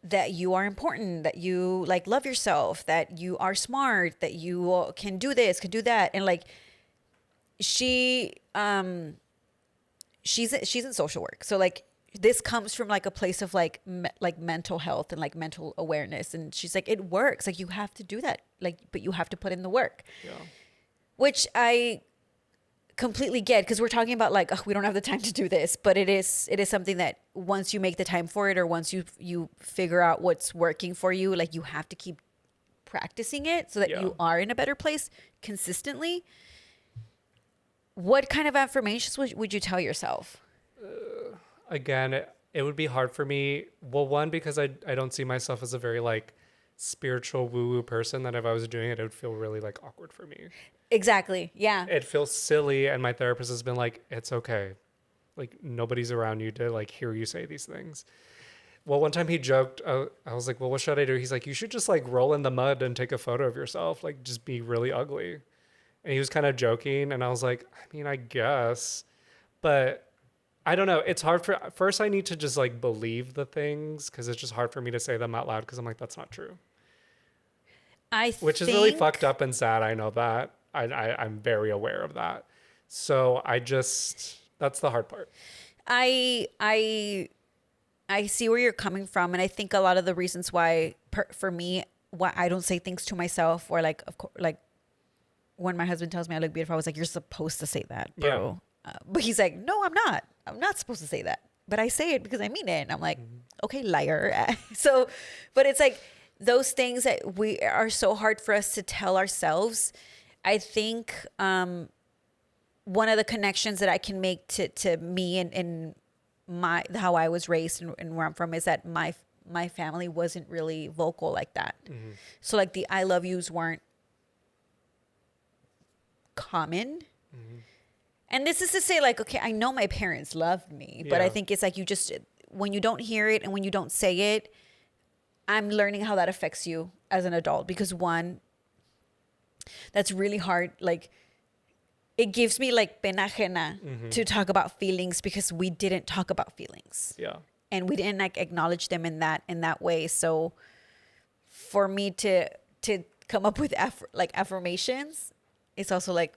that you are important, that you like love yourself, that you are smart, that you can do this, can do that. And like she's in social work. So like this comes from like a place of like mental health and like mental awareness. And she's like, it works. Like you have to do that. Like, but you have to put in the work. Yeah. Which I completely get, because we're talking about like, we don't have the time to do this, but it is something that once you make the time for it, or once you figure out what's working for you, like you have to keep practicing it so that you are in a better place consistently. What kind of affirmations would you tell yourself? Again, it would be hard for me. Well, one, because I don't see myself as a very like spiritual woo-woo person, that if I was doing it, it would feel really like awkward for me. Exactly. Yeah. It feels silly. And my therapist has been like, it's okay. Like nobody's around you to like hear you say these things. Well, one time he joked, I was like, well, what should I do? He's like, you should just like roll in the mud and take a photo of yourself. Like just be really ugly. And he was kind of joking. And I was like, I mean, I guess, but I don't know. It's hard first I need to just like believe the things, because it's just hard for me to say them out loud, because I'm like, that's not true. Which is really fucked up and sad. I know that. I'm very aware of that. So that's the hard part. I see where you're coming from. And I think a lot of the reasons why, for me, why I don't say things to myself, or like, of course, like when my husband tells me I look beautiful, I was like, you're supposed to say that, bro. Yeah. But he's like, no, I'm not. I'm not supposed to say that. But I say it because I mean it. And I'm like, okay, liar. So, but it's like those things that we are so hard for us to tell ourselves. I think one of the connections that I can make to me and how I was raised and where I'm from is that my family wasn't really vocal like that. So like the I love yous weren't common. And this is to say, like, okay, I know my parents loved me, but I think it's like when you don't hear it and when you don't say it, I'm learning how that affects you as an adult. Because one, that's really hard. Like, it gives me like pena ajena to talk about feelings because we didn't talk about feelings. Yeah. And we didn't like acknowledge them in that way. So for me to come up with affirmations, it's also like,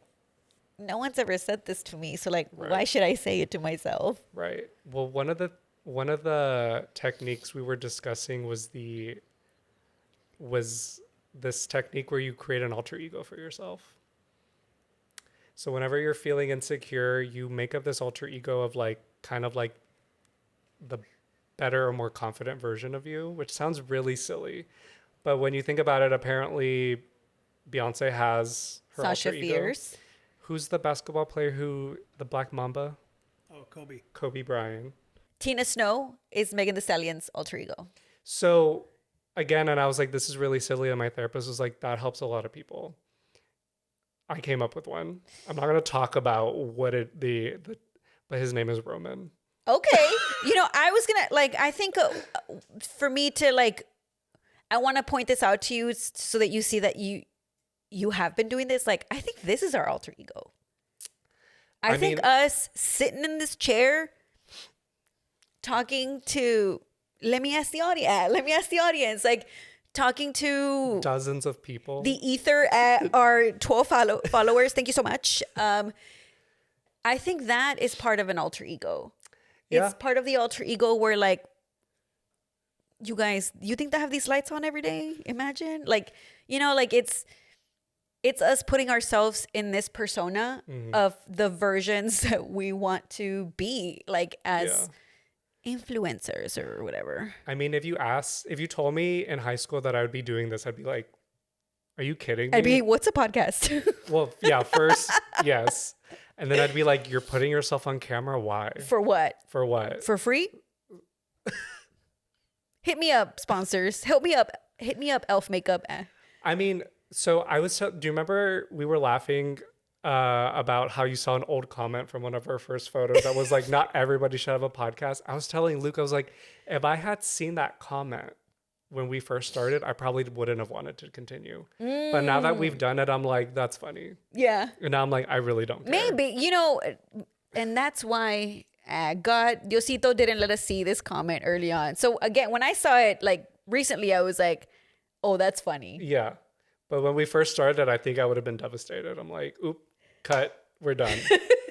no one's ever said this to me, so like, why should I say it to myself? Right. Well, one of the techniques we were discussing was this technique where you create an alter ego for yourself. So whenever you're feeling insecure, you make up this alter ego of like kind of like the better or more confident version of you, which sounds really silly, but when you think about it, apparently Beyonce has her Sasha alter ego. Fierce. Who's the basketball player the Black Mamba? Oh, Kobe. Kobe Bryant. Tina Snow is Megan Thee Stallion's alter ego. So again, and I was like, this is really silly. And my therapist was like, that helps a lot of people. I came up with one. I'm not going to talk about but his name is Roman. Okay. I was going to like, I think for me to like, I want to point this out to you so that you see that you have been doing this. Like, I think this is our alter ego. I think us sitting in this chair talking to, let me ask the audience, like talking to dozens of people. The ether at our 12 followers. Thank you so much. I think that is part of an alter ego. Yeah. It's part of the alter ego where like, you guys, you think they have these lights on every day? Imagine like, like it's us putting ourselves in this persona of the versions that we want to be like as influencers or whatever. I mean, if you told me in high school that I would be doing this, I'd be like, are you kidding me? I'd be, what's a podcast? Well, yeah, first, yes. And then I'd be like, you're putting yourself on camera? Why? For what? For what? For free? Hit me up, sponsors. Help me up. Hit me up, Elf Makeup. I mean, so do you remember we were laughing about how you saw an old comment from one of our first photos that was like, not everybody should have a podcast? I was telling Luke, I was like, if I had seen that comment when we first started, I probably wouldn't have wanted to continue. But now that we've done it, I'm like, that's funny. Yeah. And now I'm like, I really don't care. Maybe, and that's why God, Diosito didn't let us see this comment early on. So again, when I saw it like recently, I was like, oh, that's funny. Yeah. But when we first started, I think I would have been devastated. I'm like, oop, cut, we're done.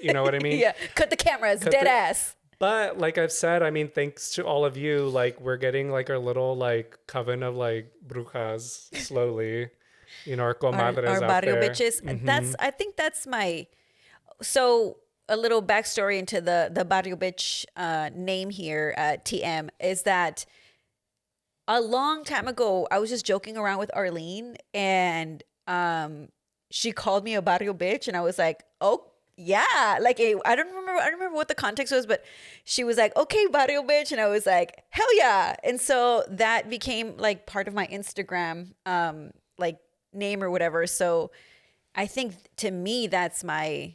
You know what I mean? Yeah. Cut the cameras, dead ass. But like I've said, I mean, thanks to all of you, like we're getting like our little like coven of like brujas slowly, our comadres our out barrio there. bitches. I think that's so a little backstory into the barrio bitch name here at TM is that a long time ago, I was just joking around with Arlene and she called me a barrio bitch and I was like, oh, yeah. Like, I don't remember what the context was, but she was like, okay, barrio bitch. And I was like, hell yeah. And so that became like part of my Instagram, like name or whatever. So I think to me, that's my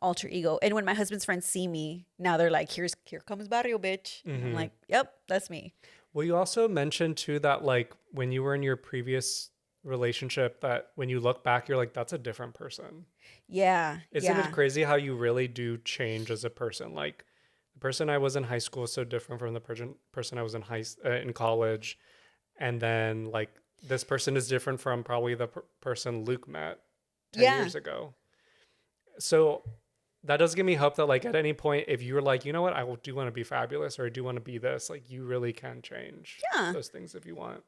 alter ego. And when my husband's friends see me, now they're like, here comes barrio bitch. I'm like, yep, that's me. Well, you also mentioned too that like when you were in your previous relationship that when you look back, you're like, that's a different person. Yeah. Isn't it crazy how you really do change as a person? Like the person I was in high school is so different from the person I was in college. And then like this person is different from probably the person Luke met 10 years ago. So that does give me hope that like at any point, if you're like, you know what, I do want to be fabulous or I do want to be this, like you really can change those things if you want.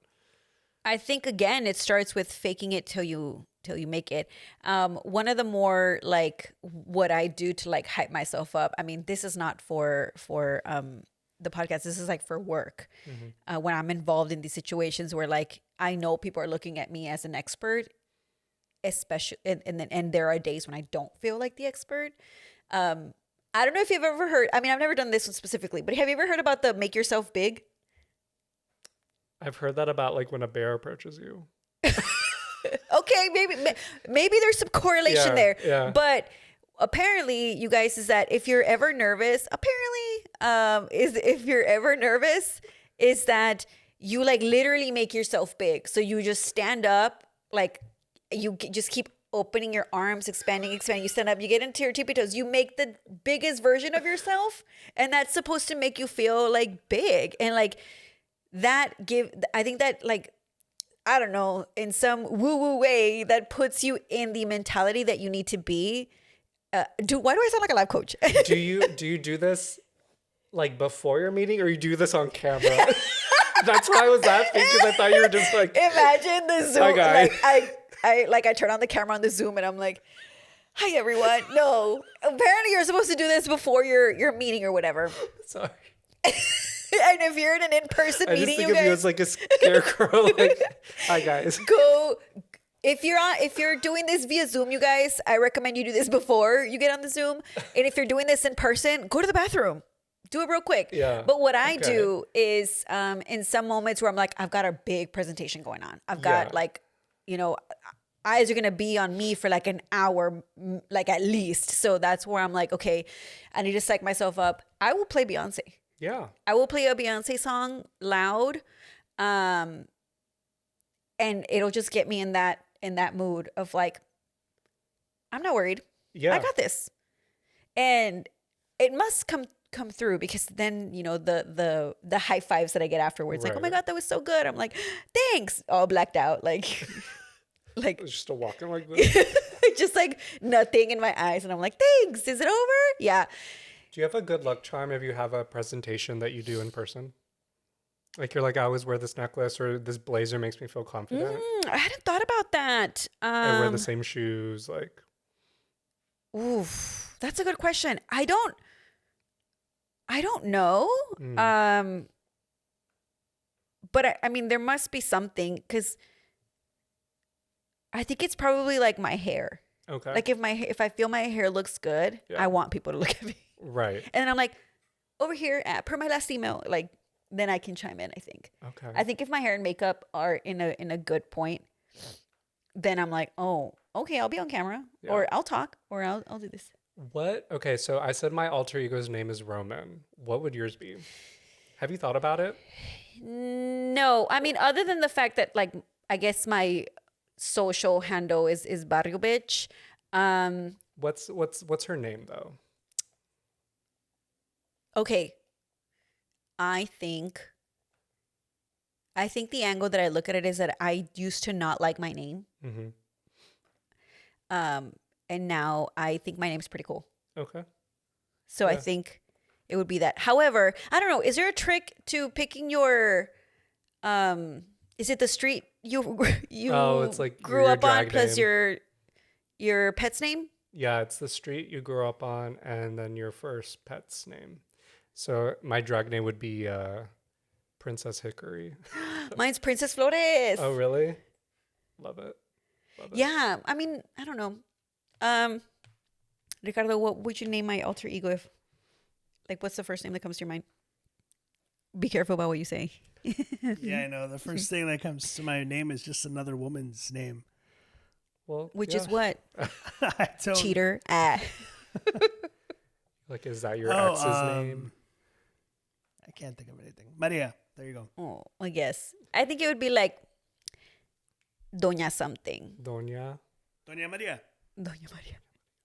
I think again, it starts with faking it till you make it. One of the more like what I do to like hype myself up. I mean, this is not for the podcast. This is like for work. When I'm involved in these situations where like I know people are looking at me as an expert, especially and there are days when I don't feel like the expert. I don't know if you've ever heard. I mean, I've never done this one specifically, but have you ever heard about the make yourself big? I've heard that about like when a bear approaches you. Okay, maybe there's some correlation there. Yeah. But apparently, you guys, is that if you're ever nervous, is that you like literally make yourself big. So you just stand up, like you just keep opening your arms, expanding. You stand up, you get into your tippy toes, you make the biggest version of yourself, and that's supposed to make you feel like big and like I think that like, I don't know, in some woo-woo way that puts you in the mentality that you need to be. Why do I sound like a life coach? Do you do this like before your meeting, or you do this on camera? That's why I was laughing, because I thought you were just like, imagine the Zoom. Hi, guys. Like I turn on the camera on the Zoom and I'm like, hi everyone. No, apparently you're supposed to do this before your meeting or whatever. Sorry. And if you're in an in-person I meeting, just think you of guys you as like a scarecrow. Like, hi guys. go. If you're doing this via Zoom, you guys, I recommend you do this before you get on the Zoom. And if you're doing this in person, go to the bathroom. Do it real quick. Yeah. But what I do is in some moments where I'm like, I've got a big presentation going on. I've got like, you know, eyes are going to be on me for like an hour, like at least. So that's where I'm like, okay, I need to psych myself up. I will play Beyonce. Yeah. I will play a Beyonce song loud. And it'll just get me in that mood of like, I'm not worried. Yeah. I got this. And it must come through, because then, you know, the high fives that I get afterwards, like, oh my God, that was so good. I'm like, thanks. All blacked out. Like Just still walking like this. just like nothing in my eyes. And I'm like, thanks. Is it over? Yeah. Do you have a good luck charm if you have a presentation that you do in person? Like you're like, I always wear this necklace, or this blazer makes me feel confident. I hadn't thought about that. I wear the same shoes. Like, oof, that's a good question. I don't know. But I mean, there must be something, because I think it's probably like my hair. okay. Like if I feel my hair looks good, I want people to look at me. Right. And then I'm like, over here, per my last email, like, then I can chime in, I think. Okay. I think if my hair and makeup are in a good point, then I'm like, oh, okay, I'll be on camera, or I'll talk, or I'll do this. What? Okay, so I said my alter ego's name is Roman. What would yours be? Have you thought about it? No, I mean, other than the fact that, like, I guess my social handle is Barrio Bitch. What's her name though? Okay. I think the angle that I look at it is that I used to not like my name. Mm-hmm. And now I think my name's pretty cool. Okay. So I think it would be that. However, I don't know. Is there a trick to picking your, is it the street you it's like grew your up on drag plus name. your pet's name? Yeah, it's the street you grew up on and then your first pet's name. So my drag name would be Princess Hickory. Mine's Princess Flores. Oh, really? Love it. Yeah. I mean, I don't know. Ricardo, what would you name my alter ego if? Like, what's the first name that comes to your mind? Be careful about what you say. Yeah, I know. The first thing that comes to my name is just another woman's name. Well, which is what? I don't... Cheater. Ah. Like, is that your ex's name? I can't think of anything. Maria. There you go. Oh, I guess. I think it would be like Doña something. Doña Maria. Doña Maria.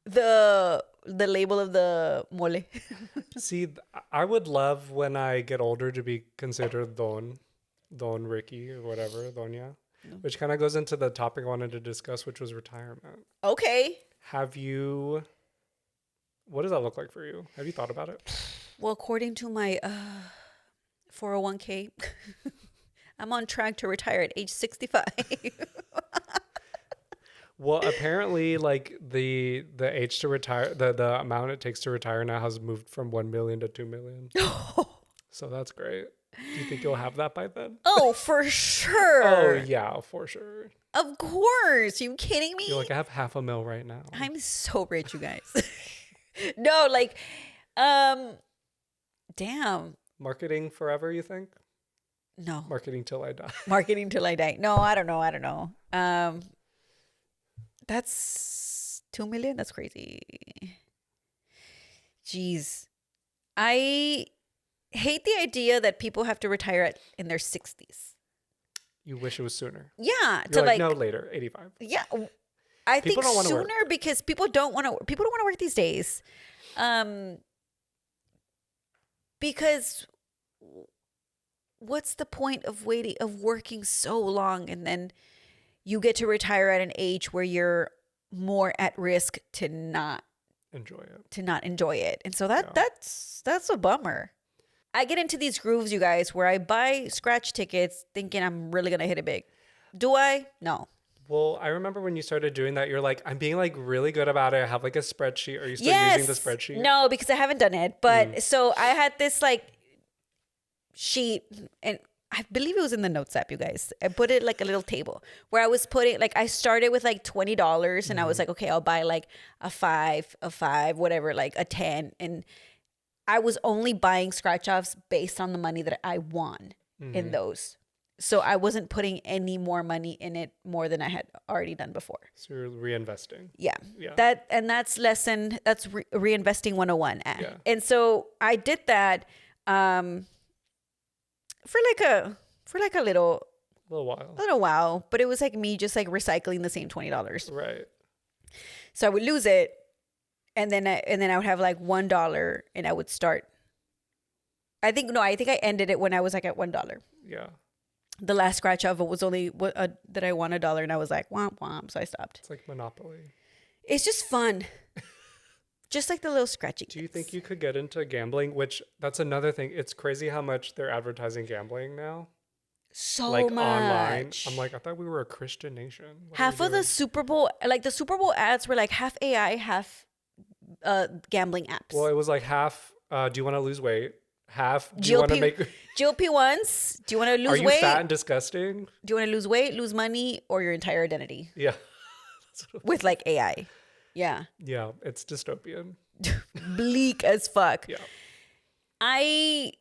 The label of the mole. See, I would love when I get older to be considered Don Ricky or whatever, Doña, which kind of goes into the topic I wanted to discuss, which was retirement. Okay. What does that look like for you? Have you thought about it? Well, according to my 401k, I'm on track to retire at age 65. Well, apparently, like the age to retire, the amount it takes to retire now has moved from 1 million to 2 million. So that's great. Do you think you'll have that by then? Oh, for sure. Oh, yeah, for sure. Of course. Are you kidding me? You're like, I have $500,000 right now. I'm so rich, you guys. No, like, Damn. Marketing forever, you think? No. Marketing till I die. Marketing till I die. No, I don't know. That's 2 million. That's crazy. Jeez. I hate the idea that people have to retire in their 60s. You wish it was sooner. Yeah. You're like, no, later, 85. Yeah. I People think don't wanna sooner work. because people don't want to work these days. Because what's the point of working so long and then you get to retire at an age where you're more at risk to not enjoy it. And so that's a bummer. I get into these grooves, you guys, where I buy scratch tickets thinking I'm really going to hit it big. Do I? No. Well, I remember when you started doing that, you're like, I'm being like really good about it. I have like a spreadsheet. Are you still using the spreadsheet? No, because I haven't done it. But so I had this like sheet, and I believe it was in the notes app, you guys. I put it like a little table where I was putting, like, I started with like $20 and I was like, okay, I'll buy like a five, whatever, like a 10. And I was only buying scratch offs based on the money that I won in those. So I wasn't putting any more money in it more than I had already done before. So you're reinvesting. Yeah. That's reinvesting 101. Yeah. And so I did that for like a little while, but it was like me just like recycling the same $20. Right. So I would lose it, and then I would have like $1, and I would start. I think I ended it when I was like at $1. Yeah. The last scratch of it was only that I won $1, and I was like womp womp, so I stopped. It's like Monopoly. It's just fun. Just like the little scratchy. Do you think you could get into gambling? Which, that's another thing. It's crazy how much they're advertising gambling now. So like much. Online. I'm like, I thought we were a Christian nation. Half of the Super Bowl, like the Super Bowl ads were like half AI, half gambling apps. Well, it was like half, do you want to lose weight? Half, do you want to make... GLP-1s, do you want to lose weight? Are you fat and disgusting? Do you want to lose weight, lose money, or your entire identity? Yeah. With like AI. Yeah. Yeah, it's dystopian. Bleak as fuck. Yeah. I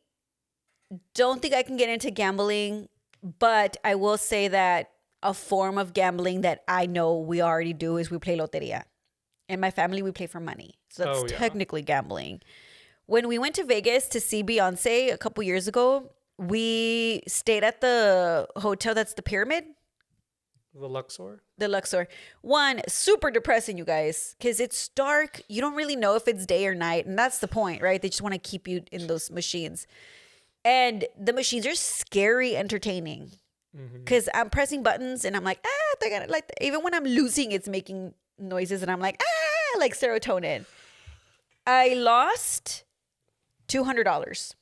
don't think I can get into gambling, but I will say that a form of gambling that I know we already do is we play loteria. In my family, we play for money. So that's technically gambling. When we went to Vegas to see Beyonce a couple years ago, we stayed at the hotel that's the Pyramid. The Luxor? The Luxor. One, super depressing, you guys, because it's dark. You don't really know if it's day or night. And that's the point, right? They just want to keep you in those machines. And the machines are scary entertaining. Because I'm pressing buttons and I'm like, they're gonna, like, even when I'm losing, it's making noises and I'm like, like serotonin. I lost $200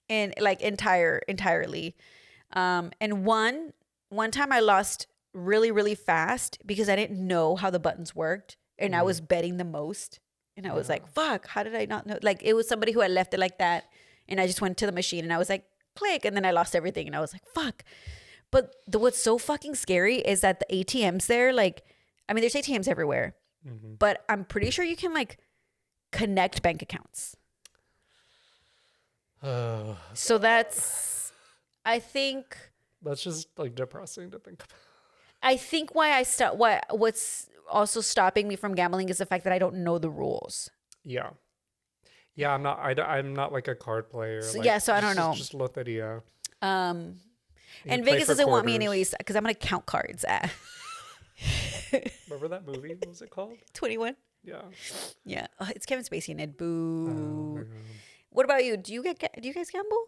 and like entirely. And one time I lost really, really fast because I didn't know how the buttons worked and I was betting the most. And I was like, fuck, how did I not know? Like, it was somebody who had left it like that. And I just went to the machine and I was like, click. And then I lost everything. And I was like, fuck. But what's so fucking scary is that the ATMs there, like, I mean, there's ATMs everywhere, but I'm pretty sure you can like connect bank accounts. So that's, I think. That's just like depressing to think about. I think why what's also stopping me from gambling is the fact that I don't know the rules. Yeah. Yeah, I'm not like a card player. So, like, so I don't know. Just loteria. And Vegas doesn't want me anyways because I'm gonna count cards. Remember that movie? What was it called? 21. Yeah. Yeah. Oh, it's Kevin Spacey in it. Boo. What about you? Do you guys gamble?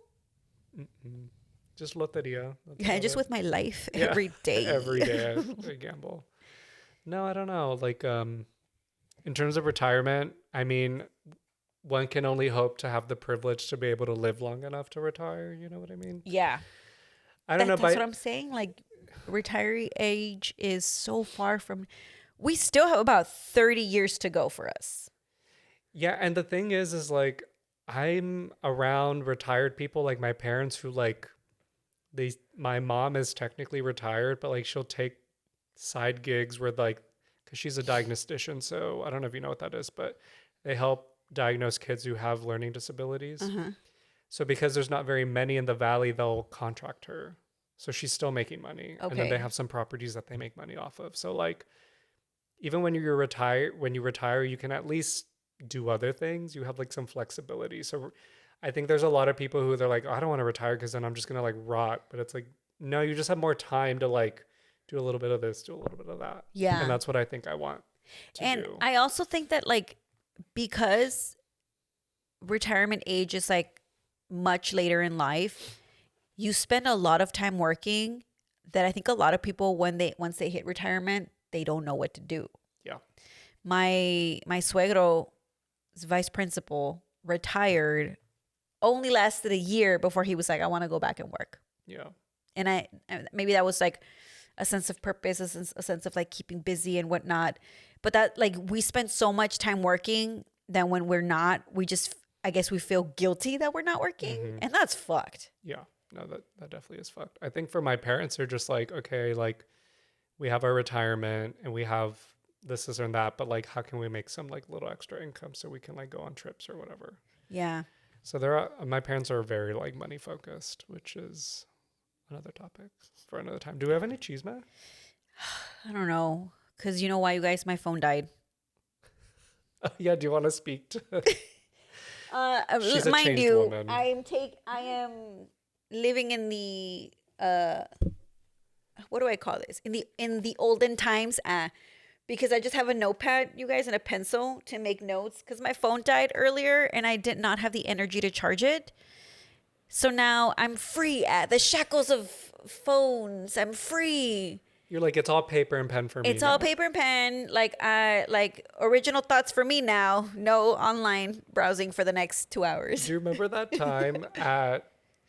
Just loteria. Yeah, just with my life every day. Every day I gamble. No, I don't know. Like, in terms of retirement, I mean, one can only hope to have the privilege to be able to live long enough to retire. You know what I mean? Yeah. I don't know. That's what I'm saying. Like, retiree age is so far from. We still have about 30 years to go for us. Yeah, and the thing is like, I'm around retired people, like my parents, who like, my mom is technically retired, but like she'll take side gigs where like, because she's a diagnostician, so I don't know if you know what that is, but they help diagnosed kids who have learning disabilities. So because there's not very many in the valley, they'll contract her. So she's still making money. And then they have some properties that they make money off of. So like, even when you retire, you can at least do other things. You have like some flexibility. So I think there's a lot of people who they're like, oh, I don't want to retire because then I'm just going to like rot. But it's like, no, you just have more time to like do a little bit of this, do a little bit of that. Yeah. And that's what I think I want to and do. I also think that like, because retirement age is like much later in life, you spend a lot of time working that I think a lot of people, once they hit retirement, they don't know what to do. Yeah. My suegro's vice principal retired, only lasted a year before he was like, I want to go back and work. Yeah. And maybe that was like a sense of purpose, a sense of like keeping busy and whatnot. But that like we spend so much time working that when we're not, I guess we feel guilty that we're not working. And that's fucked. Yeah. No, that definitely is fucked. I think for my parents, they're just like, okay, like we have our retirement and we have this and that, but like, how can we make some like little extra income so we can like go on trips or whatever? Yeah. So my parents are very like money focused, which is another topic for another time. Do we have any cheese, man? I don't know. Cause you know why, you guys, my phone died. Yeah. Do you want to speak to? She's a mind changed you, woman. I am living in the what do I call this? In the olden times, because I just have a notepad, you guys, and a pencil to make notes. Because my phone died earlier, and I did not have the energy to charge it. So now I'm free at the shackles of phones. I'm free. You're like, it's all paper and pen for me. It's all paper and pen. Like original thoughts for me now. No online browsing for the next 2 hours. Do you remember that time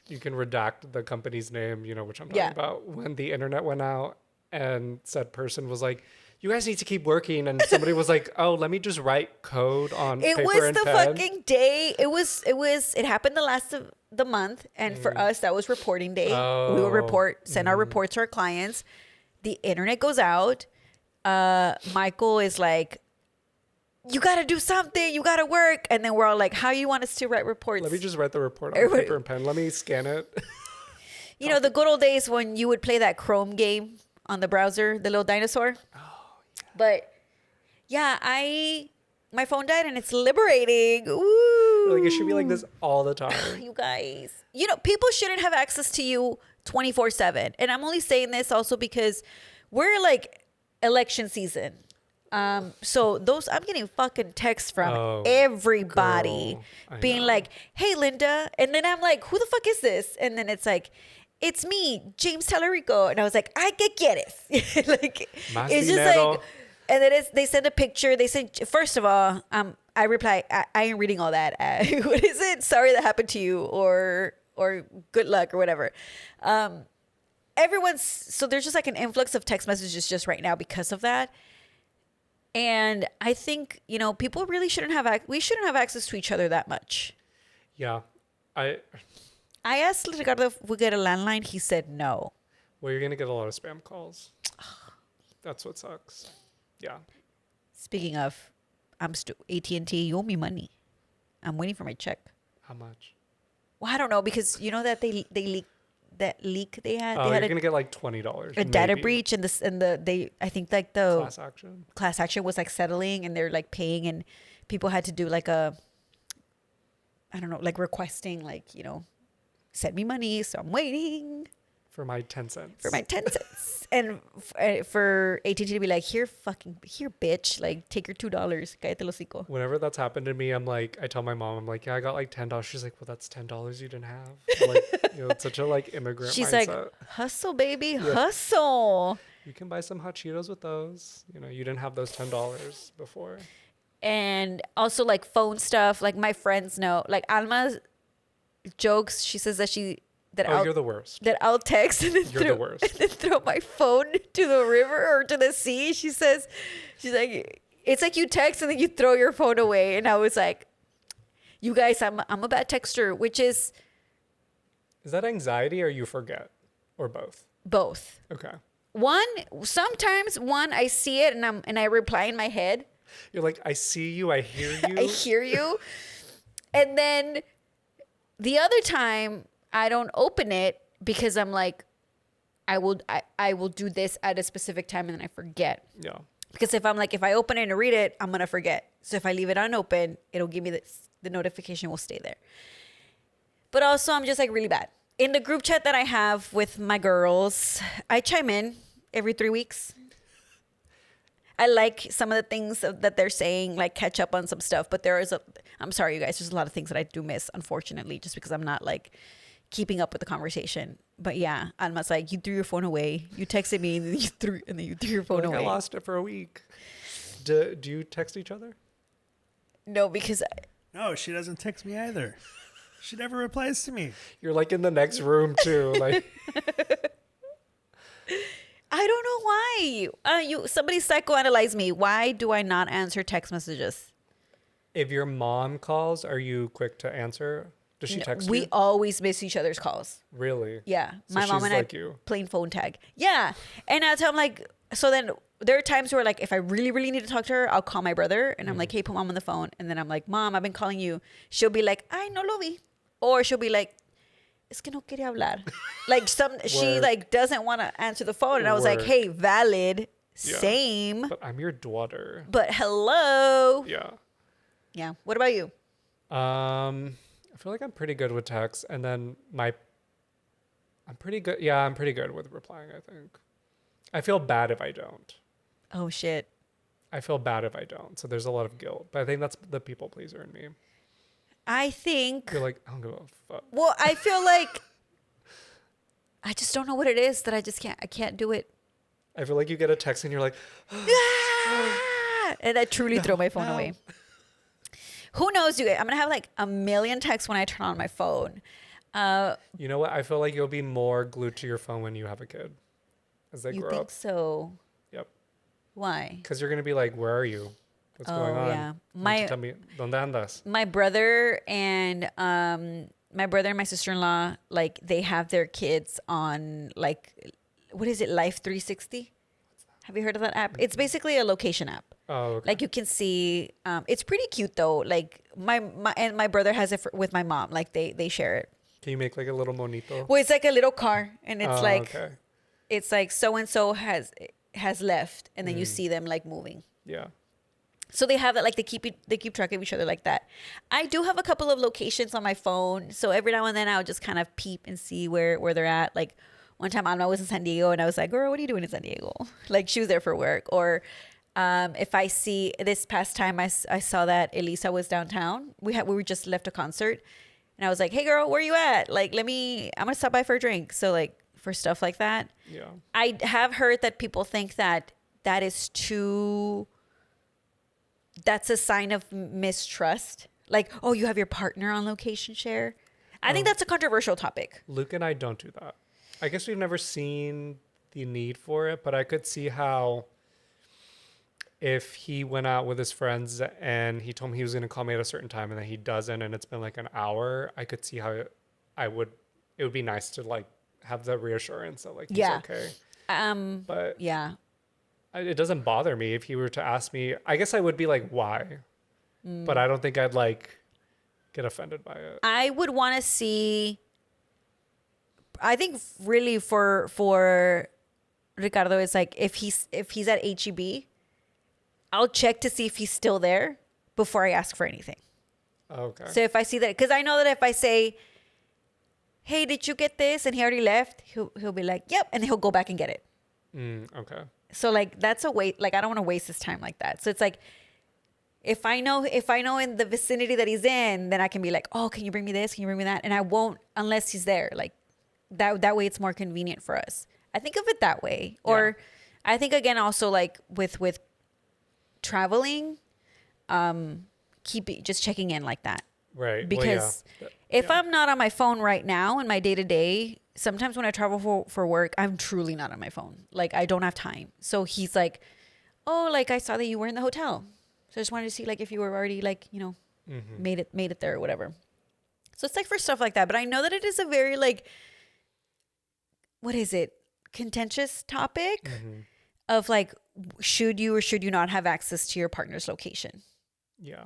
you can redact the company's name, you know, which I'm talking about, when the internet went out and said person was like, you guys need to keep working. And somebody was like, oh, let me just write code on paper and pen. It was the fucking day. It happened the last of the month. And for us, that was reporting day. We would send our reports to our clients. The internet goes out. Michael is like, you got to do something. You got to work. And then we're all like, how you want us to write reports? Let me just write the report on paper and pen. Let me scan it. You know, the good old days when you would play that Chrome game on the browser, the little dinosaur. Oh, yeah. But yeah, my phone died and it's liberating. Ooh. Like, it should be like this all the time. You guys, you know, people shouldn't have access to you 24/7. And I'm only saying this also because we're like election season. So I'm getting fucking texts from everybody being like, hey, Linda. And then I'm like, who the fuck is this? And then it's like, it's me, James Tallarico. And I was like, I can get it. Like, it's just like, and then they send a picture. They send, first of all, I reply, I ain't reading all that. What is it? Sorry that happened to you, or good luck or whatever. So there's just like an influx of text messages just right now because of that. And I think, you know, people really shouldn't have access to each other that much. Yeah. I asked Ricardo if we get a landline. He said no. Well, you're going to get a lot of spam calls. That's what sucks. Yeah. Speaking of, AT&T, you owe me money. I'm waiting for my check. How much? Well, I don't know, because you know that they leaked that leak they had. Oh, they had you're going to get like $20. A data breach, and I think like the class action was like settling, and they're like paying, and people had to do like I don't know, like requesting, like, you know, send me money. So I'm waiting for my 10 cents. And for AT&T to be like, here, bitch, like, take your $2. Cállate el hocico. Whenever that's happened to me, I tell my mom, I'm like, yeah, I got like $10. She's like, well, that's $10 you didn't have. I'm like, you know, it's such a like immigrant She's mindset. like, hustle, baby, hustle. You can buy some hot Cheetos with those. You know, you didn't have those $10 before. And also like phone stuff. Like my friends know, like Alma jokes. She says that you're the worst. That I'll text and then throw my phone to the river or to the sea. She's like, it's like you text and then you throw your phone away. And I was like, you guys, I'm a bad texter, which is. Is that anxiety or you forget, or both? Both. Okay. Sometimes I see it and I reply in my head. You're like, I see you, I hear you. I hear you. And then the other time I don't open it because I'm like, I will do this at a specific time and then I forget. Yeah. Because if I open it and read it, I'm going to forget. So if I leave it unopened, it'll give me the notification will stay there. But also I'm just like really bad. In the group chat that I have with my girls, I chime in every 3 weeks. I like some of the things that they're saying, like catch up on some stuff. But I'm sorry, you guys, there's a lot of things that I do miss, unfortunately, just because I'm not like keeping up with the conversation. But yeah, Alma's like, you threw your phone away. You texted me and then you threw your phone away. I lost it for a week. Do you text each other? No, because No, she doesn't text me either. She never replies to me. You're like in the next room too. Like I don't know why. Somebody psychoanalyze me. Why do I not answer text messages? if your mom calls, are you quick to answer? Does she text you? We always miss each other's calls. Really? Yeah. So My mom she's and like I you. playing phone tag. Yeah. And I tell him like, so then there are times where like, if I really, really need to talk to her, I'll call my brother and I'm like, hey, put mom on the phone. And then I'm like, Mom, I've been calling you. She'll be like, ay, no lo vi. Or she'll be like, es que no quería hablar. Like she like doesn't want to answer the phone. And I was like, hey, valid. Yeah. Same. But I'm your daughter. But hello. Yeah. Yeah. What about you? I feel like I'm pretty good with text, and then I'm pretty good. Yeah, I'm pretty good with replying, I think. I feel bad if I don't. Oh shit. I feel bad if I don't. So there's a lot of guilt. But I think that's the people pleaser in me. I think. You're like, I don't give a fuck. Well, I feel like I just don't know what it is that I can't do it. I feel like you get a text and you're like, And I truly throw my phone away. Who knows, you guys? I'm going to have like a million texts when I turn on my phone. you know what? I feel like you'll be more glued to your phone when you have a kid as they You grow think up. so? Yep. Why? Because you're going to be like, where are you? What's going on? Yeah. You need to tell me, ¿dónde andas? My brother and my sister-in-law, like they have their kids on like, what is it? Life 360? Have you heard of that app? It's basically a location app. Oh, okay. Like you can see, it's pretty cute though. Like my brother has it with my mom. Like they share it. Can you make like a little monito? Well, it's like a little car, and it's okay. it's like so and so has left, and then you see them like moving. Yeah. So they have that, like they keep track of each other like that. I do have a couple of locations on my phone, so every now and then I'll just kind of peep and see where they're at. Like one time Alma was in San Diego, and I was like, "Girl, what are you doing in San Diego?" Like she was there for work. Or if I see this past time, I saw that Elisa was downtown. We were just left a concert, and I was like, "Hey, girl, where you at? Like, I'm gonna stop by for a drink." So like for stuff like that, Yeah. I have heard that people think that is too. That's a sign of mistrust. Like, oh, you have your partner on location share. I think that's a controversial topic. Luke and I don't do that. I guess we've never seen the need for it, but I could see how if he went out with his friends and he told me he was going to call me at a certain time and then he doesn't and it's been like an hour, I could see how it would be nice to like have the reassurance that like he's okay. But yeah. It doesn't bother me if he were to ask me. I guess I would be like, why? But I don't think I'd like get offended by it. I would want to see. I think really for Ricardo, it's like if he's at HEB, I'll check to see if he's still there before I ask for anything. Okay. So if I see that, because I know that if I say, "Hey, did you get this?" and he already left, he'll be like, "Yep," and he'll go back and get it. Okay. So like that's a wait. Like I don't want to waste his time like that. So it's like if I know in the vicinity that he's in, then I can be like, oh, can you bring me this? Can you bring me that? And I won't unless he's there. Like that way it's more convenient for us. I think of it that way. Or I think again also like with traveling, just checking in like that. Right. Because if I'm not on my phone right now in my day to day, sometimes when I travel for work, I'm truly not on my phone. Like I don't have time. So he's like, oh, like I saw that you were in the hotel. So I just wanted to see like if you were already like, made it there or whatever. So it's like for stuff like that. But I know that it is a very like, what is it? Contentious topic. of like, should you or should you not have access to your partner's location? Yeah.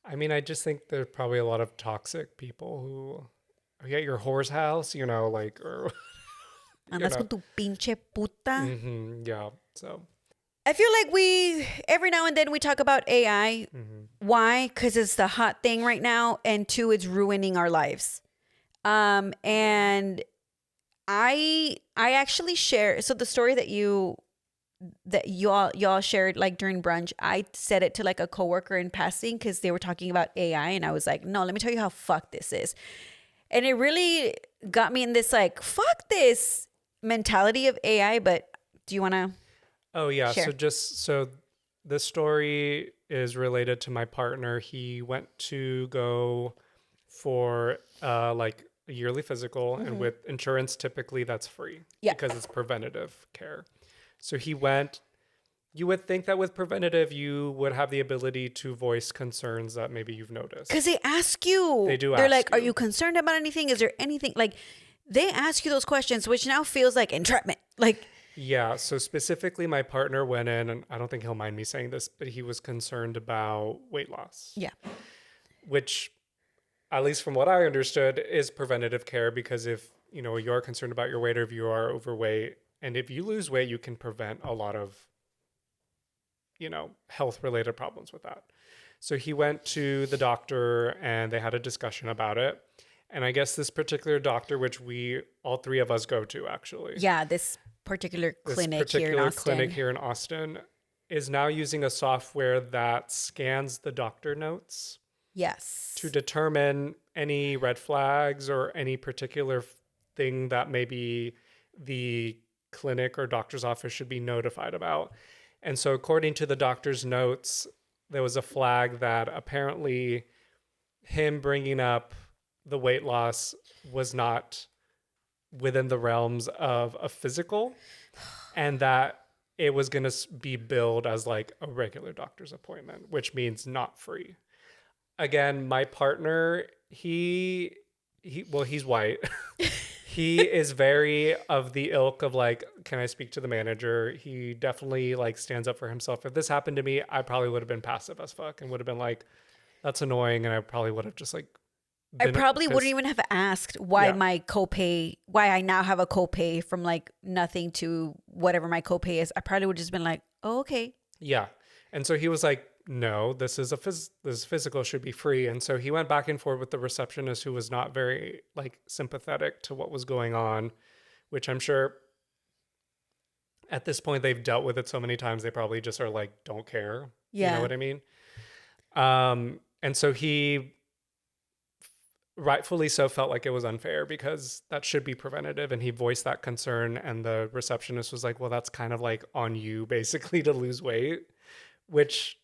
I mean, I just think there's probably a lot of toxic people who are at your whore's house, you know, like, or, Andas con tu pinche puta. yeah. So I feel like every now and then we talk about AI. Why? Because it's the hot thing right now. And 2, it's ruining our lives. And I actually share, so the story that y'all shared like during brunch, I said it to like a coworker in passing because they were talking about AI, and I was like, no, let me tell you how fucked this is. And it really got me in this like, fuck this mentality of AI. But do you want to? Oh yeah. share? So this story is related to my partner. He went to go for like a yearly physical, and with insurance, typically that's free because it's preventative care. So he went. You would think that with preventative, you would have the ability to voice concerns that maybe you've noticed. Because they ask you. They do. They're like, you. are you concerned about anything? Is there anything like? They ask you those questions, which now feels like entrapment. Like. Yeah. So specifically, my partner went in, and I don't think he'll mind me saying this, but he was concerned about weight loss. Yeah. Which, at least from what I understood, is preventative care, because if you're concerned about your weight, or if you are overweight, and if you lose weight, you can prevent a lot of health related problems with that. So he went to the doctor and they had a discussion about it. And I guess this particular doctor, which all 3 of us go to actually. Yeah, this particular clinic here in Austin is now using a software that scans the doctor notes. Yes. To determine any red flags or any particular thing that maybe the clinic or doctor's office should be notified about. And so according to the doctor's notes, there was a flag that apparently him bringing up the weight loss was not within the realms of a physical, and that it was going to be billed as like a regular doctor's appointment, which means not free. Again, my partner, he's white. He is very of the ilk of like, can I speak to the manager? He definitely like stands up for himself. If this happened to me, I probably would have been passive as fuck and would have been like, that's annoying. And I probably would have just like, I probably wouldn't even have asked why why I now have a copay from like nothing to whatever my copay is. I probably would have just been like, oh, okay. Yeah. And so he was like, no, this physical should be free. And so he went back and forth with the receptionist, who was not very like sympathetic to what was going on, which I'm sure at this point they've dealt with it so many times, they probably just are like, don't care. Yeah. You know what I mean? And so he rightfully so felt like it was unfair because that should be preventative. And he voiced that concern. And the receptionist was like, well, that's kind of like on you basically to lose weight, which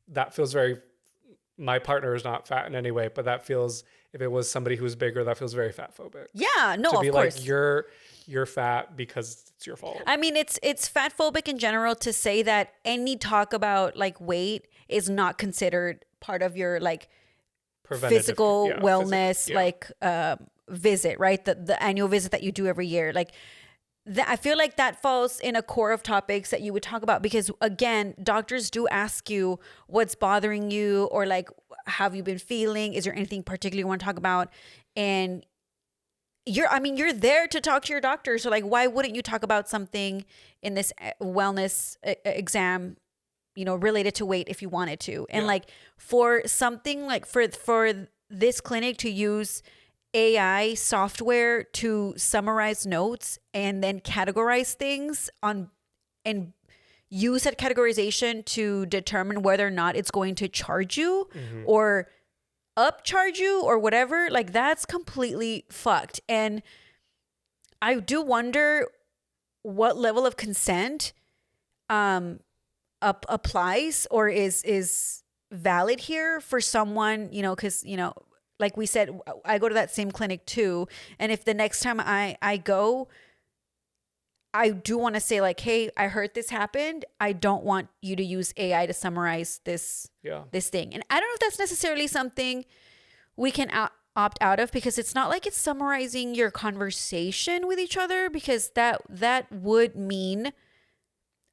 that feels very, my partner is not fat in any way, but that feels, if it was somebody who's bigger, that feels very fat phobic. Yeah, no, to be of course. Like, you're fat because it's your fault. I mean, it's fat phobic in general to say that any talk about like weight is not considered part of your like physical wellness, like visit, right? The annual visit that you do every year. Like I feel like that falls in a core of topics that you would talk about, because again, doctors do ask you what's bothering you, or like, have you been feeling? Is there anything particular you want to talk about? And you're there to talk to your doctor. So like, why wouldn't you talk about something in this wellness exam, related to weight if you wanted to? And like for something like for this clinic to use AI software to summarize notes and then categorize things and use that categorization to determine whether or not it's going to charge you or upcharge you or whatever, like that's completely fucked. And I do wonder what level of consent applies or is valid here for someone, because like we said, I go to that same clinic too. And if the next time I go, I do want to say like, hey, I heard this happened. I don't want you to use AI to summarize this thing. And I don't know if that's necessarily something we can opt out of, because it's not like it's summarizing your conversation with each other, because that would mean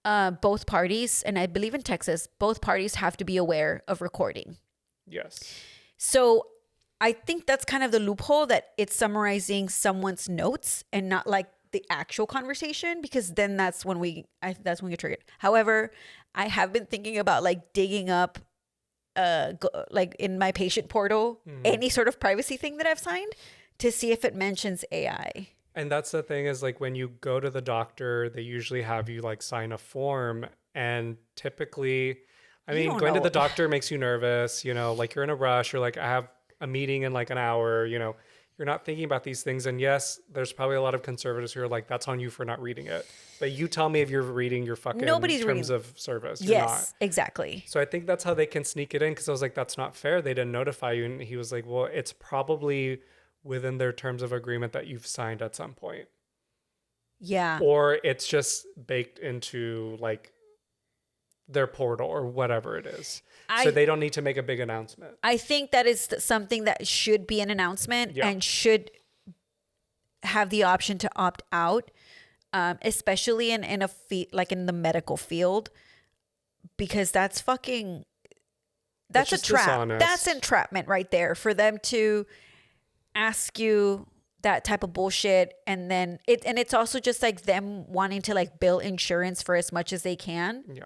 both parties, and I believe in Texas, both parties have to be aware of recording. Yes. So I think that's kind of the loophole, that it's summarizing someone's notes and not like the actual conversation, because then that's when we get triggered. However, I have been thinking about like digging up like in my patient portal, any sort of privacy thing that I've signed to see if it mentions AI. And that's the thing, is like when you go to the doctor, they usually have you like sign a form, and typically, I mean, going to the doctor makes you nervous, you know, like you're in a rush, or like I have a meeting in like an hour, you know, you're not thinking about these things. And yes, there's probably a lot of conservatives who are like, that's on you for not reading it. But you tell me if you're reading your fucking terms of service. You're yes, not. Exactly. So I think that's how they can sneak it in, because I was like, that's not fair. They didn't notify you. And he was like, well, it's probably within their terms of agreement that you've signed at some point. Yeah. Or it's just baked into like their portal or whatever it is. So they don't need to make a big announcement. I think that is something that should be an announcement and should have the option to opt out, especially in a like in the medical field, because that's a trap. Dishonest. That's entrapment right there, for them to ask you that type of bullshit, and then it's also just like them wanting to like bill insurance for as much as they can. Yeah.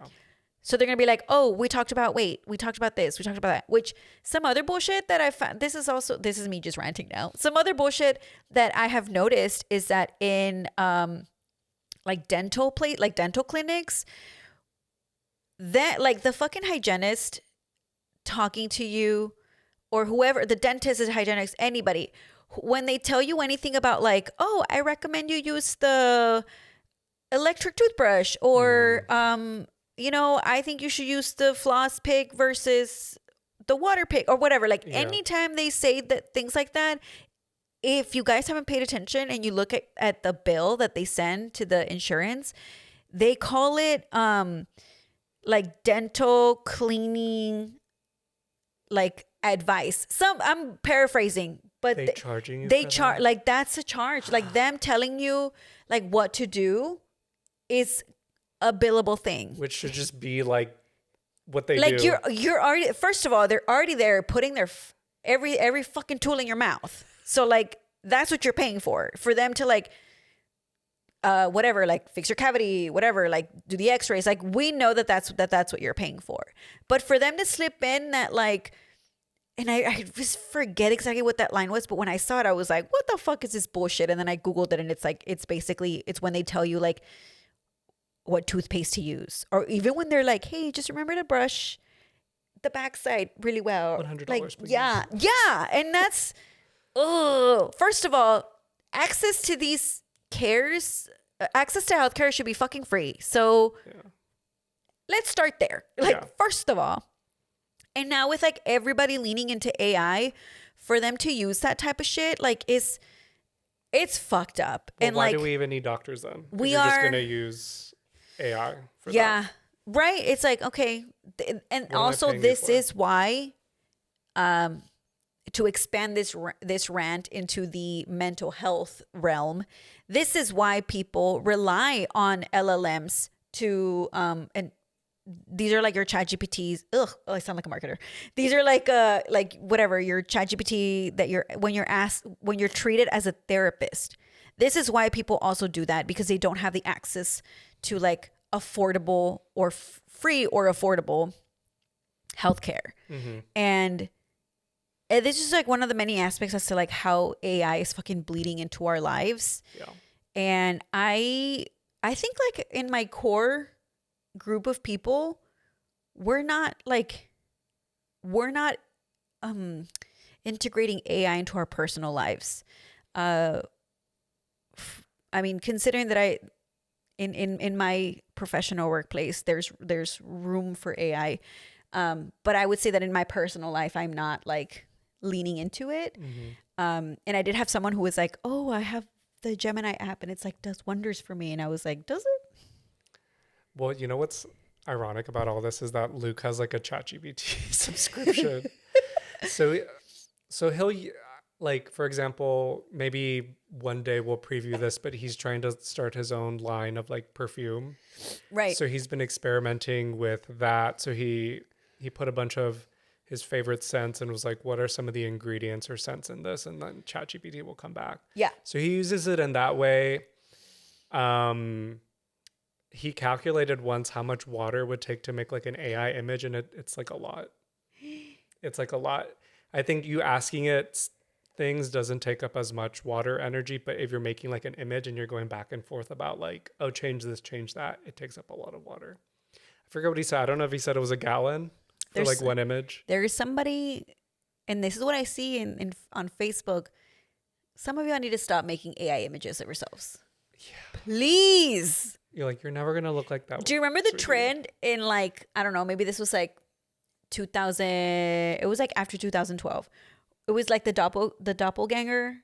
So they're going to be like, oh, we talked about this, we talked about that, which some other bullshit that I found, this is me just ranting now. Some other bullshit that I have noticed is that in like dental clinics, that like the fucking hygienist talking to you, or whoever, the dentist, is hygienist, anybody, when they tell you anything about like, oh, I recommend you use the electric toothbrush, or you know, I think you should use the floss pick versus the water pick, or whatever. Like anytime they say that, things like that, if you guys haven't paid attention and you look at the bill that they send to the insurance, they call it like dental cleaning, like advice. I'm paraphrasing, but they charging you. They charge, like that's a charge. Like them telling you like what to do is a billable thing, which should just be like what they like do. You're already, first of all, they're already there putting their every fucking tool in your mouth. So like that's what you're paying for them to like whatever, like fix your cavity, whatever, like do the x-rays. Like we know that's what you're paying for. But for them to slip in that like, and I just forget exactly what that line was, but when I saw it, I was like, what the fuck is this bullshit? And then I Googled it, and it's like, it's when they tell you like what toothpaste to use, or even when they're like, hey, just remember to brush the backside really well. $100, like, please. yeah. And that's, first of all, access to these cares, access to healthcare should be fucking free. So let's start there. Like, first of all, and now with like everybody leaning into AI, for them to use that type of shit, like it's fucked up. Well, and why like, do we even need doctors then? We you're are just gonna use AI for that. Right. It's like, okay. And what also this is why, to expand this rant into the mental health realm, this is why people rely on LLMs to, and these are like your ChatGPTs. Ugh, oh, I sound like a marketer. These are like whatever, your ChatGPT that when you're treated as a therapist. This is why people also do that, because they don't have the access to like affordable or free or affordable healthcare. And this is like one of the many aspects as to like how AI is fucking bleeding into our lives. And I think like in my core group of people, we're not integrating AI into our personal lives. I mean, considering that in my professional workplace, there's room for AI. But I would say that in my personal life, I'm not like leaning into it. And I did have someone who was like, oh, I have the Gemini app and it's like does wonders for me. And I was like, does it? Well, you know what's ironic about all this is that Luke has like a ChatGPT subscription. So like, for example, maybe one day we'll preview this, but he's trying to start his own line of like perfume. Right. So he's been experimenting with that. So he put a bunch of his favorite scents and was like, what are some of the ingredients or scents in this? And then ChatGPT will come back. Yeah. So he uses it in that way. He calculated once how much water it would take to make like an AI image, and it's like a lot. It's like a lot. I think you asking it things doesn't take up as much water energy, but if you're making like an image and you're going back and forth about like, oh, change this, change that, it takes up a lot of water. I forget what he said. I don't know if he said it was a gallon for like one image. There is somebody, and this is what I see in on Facebook. Some of y'all need to stop making AI images of yourselves. Yeah. Please. You're like, you're never going to look like that. Do you remember the trend in like, I don't know, maybe this was like 2000, it was like after 2012. It was like the doppelganger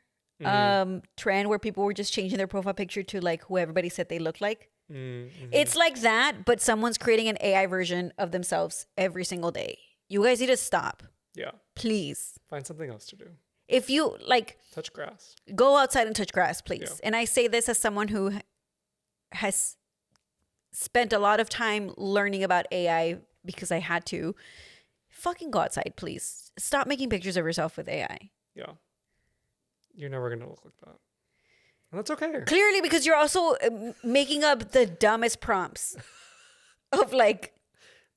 trend where people were just changing their profile picture to like who everybody said they looked like. Mm-hmm. It's like that, but someone's creating an AI version of themselves every single day. You guys need to stop. Yeah. Please. Find something else to do. If you like, touch grass. Go outside and touch grass, please. Yeah. And I say this as someone who has spent a lot of time learning about AI because I had to. Fucking go outside, please. Stop making pictures of yourself with AI. Yeah. You're never going to look like that. And that's okay. Clearly, because you're also making up the dumbest prompts of like...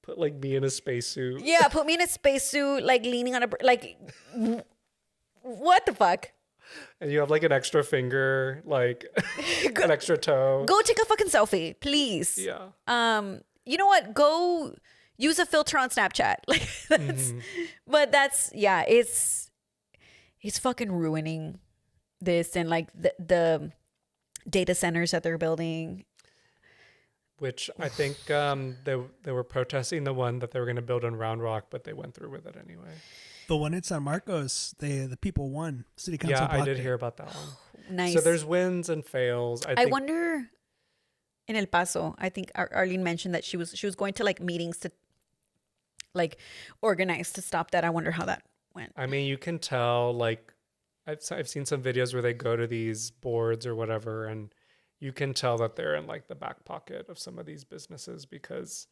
Put like me in a spacesuit. Yeah, put me in a spacesuit, like leaning on a... Like, what the fuck? And you have like an extra finger, like an extra toe. Go take a fucking selfie, please. Yeah. You know what? Go... Use a filter on Snapchat. Like that's, but that's, yeah, it's fucking ruining this and like the data centers that they're building. Which I think they were protesting the one that they were going to build in Round Rock, but they went through with it anyway. The one in San Marcos, the people won. City council. Yeah, I did hear about that one. Nice. So there's wins and fails. I wonder in El Paso, I think Arlene mentioned that she was going to like meetings to like organize to stop that. I wonder how that went. I mean, you can tell, like I've seen some videos where they go to these boards or whatever, and you can tell that they're in like the back pocket of some of these businesses because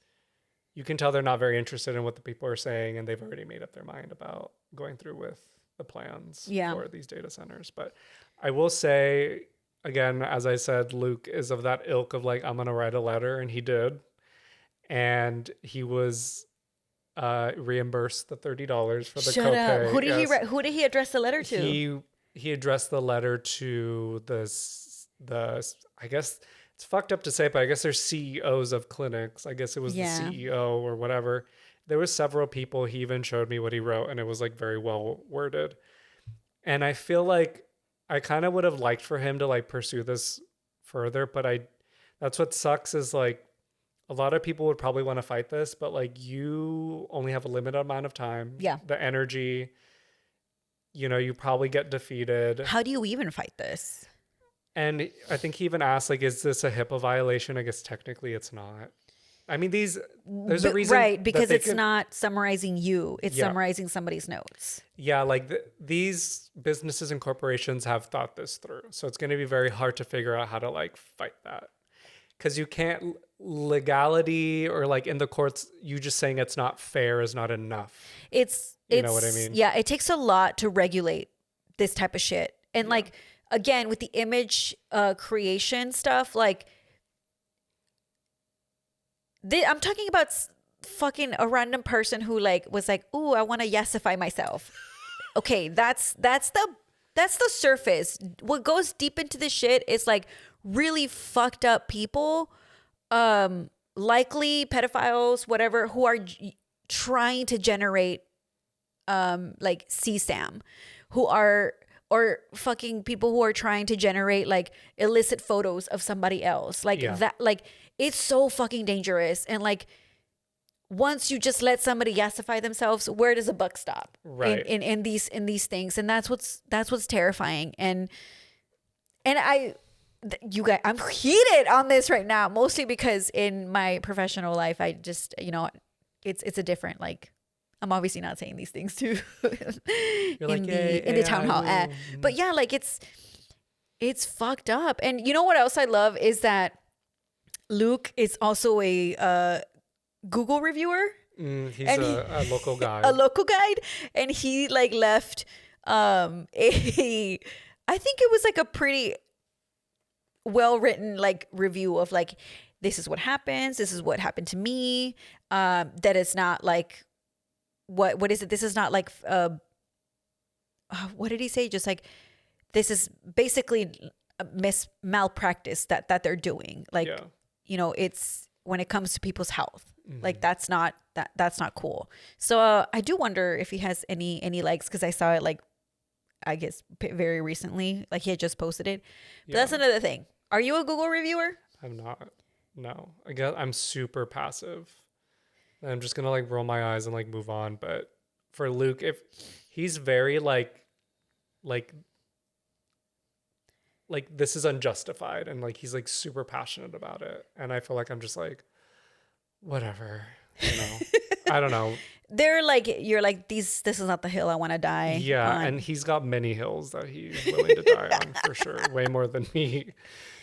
you can tell they're not very interested in what the people are saying, and they've already made up their mind about going through with the plans for these data centers. But I will say, again, as I said, Luke is of that ilk of like, I'm going to write a letter, and he did. And he was reimbursed the $30 for the Shut copay. up. Who did he address the letter to? He addressed the letter to the I guess it's fucked up to say, but I guess they're CEOs of clinics. I guess it was the CEO or whatever. There was several people. He even showed me what he wrote, and it was like very well worded. And I feel like I kind of would have liked for him to like pursue this further, but that's what sucks is like a lot of people would probably want to fight this, but like you only have a limited amount of time. Yeah. The energy, you probably get defeated. How do you even fight this? And I think he even asked, like, is this a HIPAA violation? I guess technically it's not. I mean, there's a reason. Right, because it's not summarizing you. It's summarizing somebody's notes. Yeah, like these businesses and corporations have thought this through. So it's going to be very hard to figure out how to like fight that. Because you can't, legality or like in the courts, you just saying it's not fair is not enough. You know what I mean? Yeah, it takes a lot to regulate this type of shit. And like, again, with the image creation stuff, like I'm talking about fucking a random person who like was like, "Ooh, I want to yesify myself." Okay, that's the surface. What goes deep into this shit is like really fucked up people, likely pedophiles, whatever, who are trying to generate like CSAM, or fucking people who are trying to generate like illicit photos of somebody else. Like that, like it's so fucking dangerous. And like, once you just let somebody yesify themselves, where does the buck stop? Right. In these things. And that's what's terrifying. And you guys, I'm heated on this right now, mostly because in my professional life, I just, it's a different, like, I'm obviously not saying these things too You're like, in the town hall. But yeah, like it's fucked up. And you know what else I love is that Luke is also a Google reviewer. He's a local guide. A local guide, and he like left I think it was like a pretty well written like review of like, this is what happens, this is what happened to me, that it's not like what is it, this is not like what did he say, just like, this is basically a malpractice that they're doing, like, you know, it's when it comes to people's health, like that's not cool. So I do wonder if he has any legs, because I saw it like, I guess very recently, like he had just posted it. But that's another thing. Are you a Google reviewer? I'm not. No, I guess I'm super passive. I'm just gonna like roll my eyes and like move on. But for Luke, if he's very like this is unjustified, and like he's like super passionate about it, and I feel like I'm just like, whatever, you know. I don't know. They're like, you're like, this is not the hill I want to die on. And he's got many hills that he's willing to die on for sure, way more than me.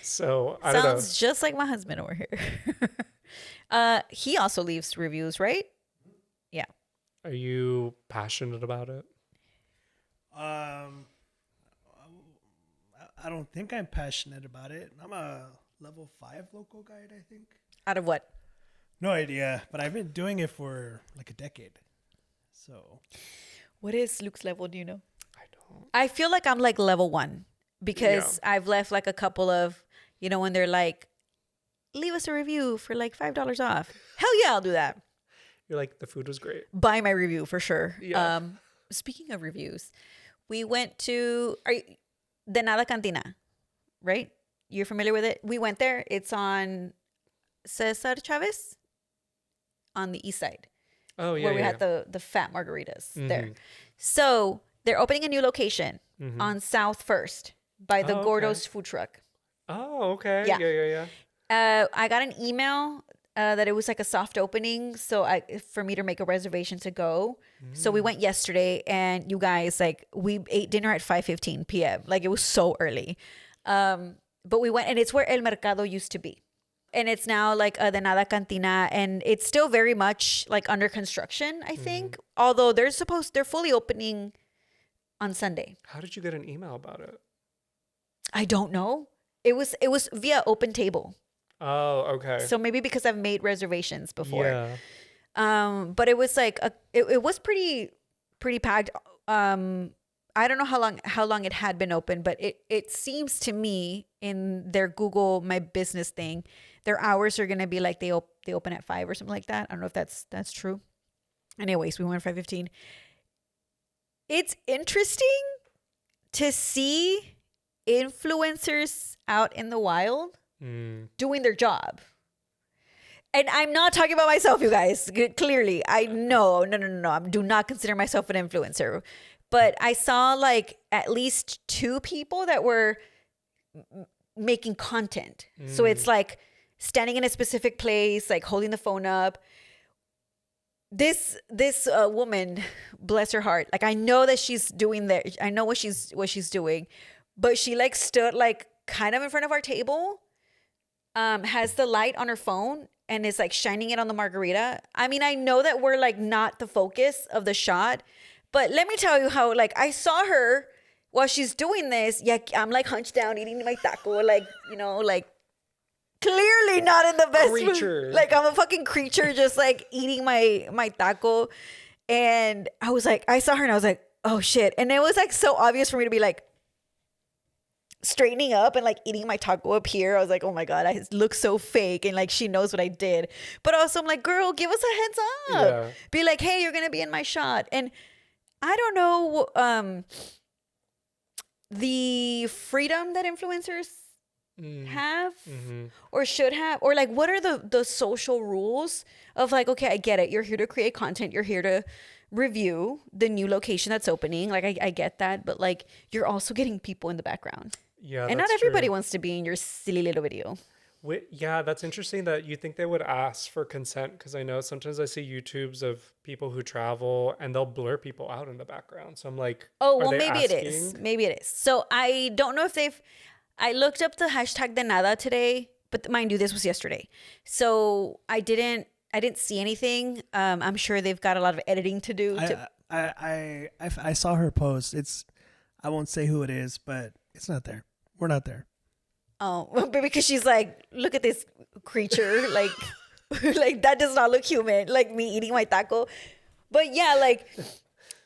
So I don't know. Sounds just like my husband over here. He also leaves reviews, right? Yeah. Are you passionate about it? I don't think I'm passionate about it. I'm a level 5 local guide, I think. Out of what? No idea, but I've been doing it for like a decade. So, what is Luke's level? Do you know? I don't. I feel like I'm like level 1 because I've left like a couple of, you know, when they're like, leave us a review for like $5 off. Hell yeah, I'll do that. You're like, the food was great. Buy my review for sure. Yeah. Speaking of reviews, we went to De Nada Cantina, right? You're familiar with it? We went there. It's on Cesar Chavez on the east side. Oh, yeah. Where we had the fat margaritas there. So they're opening a new location on South First by the Gordo's food truck. Oh, okay. Yeah. I got an email that it was like a soft opening, so for me to make a reservation to go. So we went yesterday, and you guys, like, we ate dinner at 5:15 p.m. Like, it was so early. But we went, and it's where El Mercado used to be. And it's now like a De Nada Cantina, and it's still very much like under construction, I think. Although they're fully opening on Sunday. How did you get an email about it? I don't know. It was via Open Table. Oh, okay. So maybe because I've made reservations before. Yeah. But it was like it was pretty packed. I don't know how long it had been open, but it seems to me in their Google My Business thing, their hours are gonna be like they open at 5 or something like that. I don't know if that's true. Anyways, we went at 5:15. It's interesting to see influencers out in the wild doing their job. And I'm not talking about myself, you guys. Clearly, I know. No. I do not consider myself an influencer. But I saw like at least 2 people that were making content. So it's like standing in a specific place, like holding the phone up. This woman, bless her heart, like I know that she's doing that. I know what she's doing, but she like stood like kind of in front of our table, has the light on her phone and is like shining it on the margarita. I mean, I know that we're like not the focus of the shot, but let me tell you how like I saw her while she's doing this. Yeah, I'm like hunched down eating my taco, like, you know, like clearly not in the best mood. Like I'm a fucking creature just like eating my taco. And I was like, I saw her and I was like, oh shit. And it was like so obvious for me to be like straightening up and like eating my taco up here. I was like, oh my God, I look so fake. And like, she knows what I did. But also I'm like, girl, give us a heads up. Yeah. Be like, hey, you're going to be in my shot. And I don't know the freedom that influencers have or should have, or like what are the social rules of like, okay, I get it, you're here to create content, you're here to review the new location that's opening, like I get that, but like you're also getting people in the background, and not everybody wants to be in your silly little video. Yeah, that's interesting that you think they would ask for consent, because I know sometimes I see YouTubes of people who travel and they'll blur people out in the background. So I'm like, Oh, are well, they maybe it is. asking? Maybe it is. So I don't know if I looked up the hashtag de nada today, but mind you, this was yesterday. So I didn't see anything. I'm sure they've got a lot of editing to do. I saw her post. I won't say who it is, but it's not there. We're not there. Oh, but because she's like, look at this creature, like, like that does not look human, like me eating my taco. But yeah, like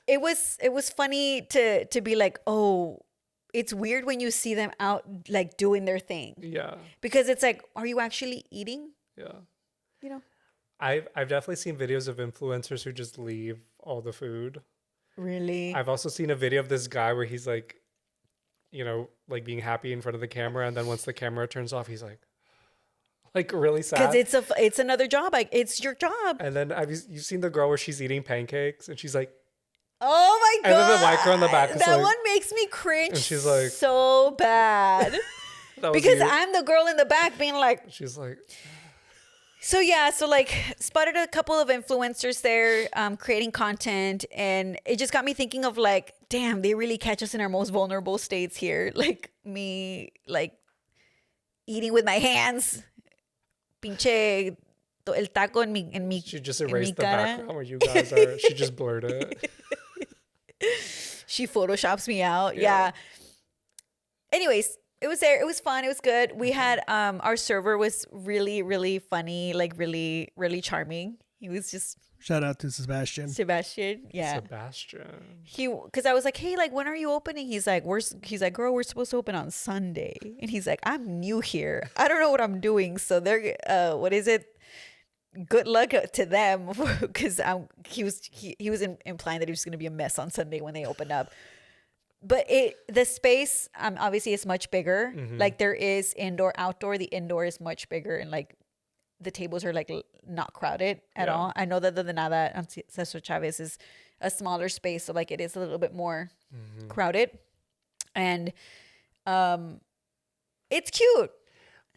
it was funny to be like, oh, it's weird when you see them out like doing their thing. Yeah. Because it's like, are you actually eating? Yeah. You know? I've definitely seen videos of influencers who just leave all the food. Really? I've also seen a video of this guy where he's like, you know, like being happy in front of the camera, and then once the camera turns off, he's like really sad. Because it's another job. Like it's your job. And then you've seen the girl where she's eating pancakes and she's like, oh my god! And then the white girl in the back is that like, one makes me cringe. And she's like, so bad. Because I'm the girl in the back being like, she's like. So yeah, so like spotted a couple of influencers there creating content, and it just got me thinking of like, damn, they really catch us in our most vulnerable states here. Like me, like eating with my hands, pinche el taco en mi. She just erased the background where you guys are. She just blurred it. She photoshops me out. Yeah. Anyways. It was there. It was fun. It was good. We had our server was really, really funny, like really, really charming. He was just shout out to Sebastian. Yeah. Sebastian. Because I was like, hey, like when are you opening? He's like, girl, we're supposed to open on Sunday. And he's like, I'm new here. I don't know what I'm doing. So they're what is it? Good luck to them, because he was implying that he was going to be a mess on Sunday when they opened up. But the space obviously is much bigger. Mm-hmm. Like there is indoor, outdoor. The indoor is much bigger, and like the tables are like not crowded at all. I know that the Nada on Cesar Chavez is a smaller space, so like it is a little bit more crowded, and it's cute.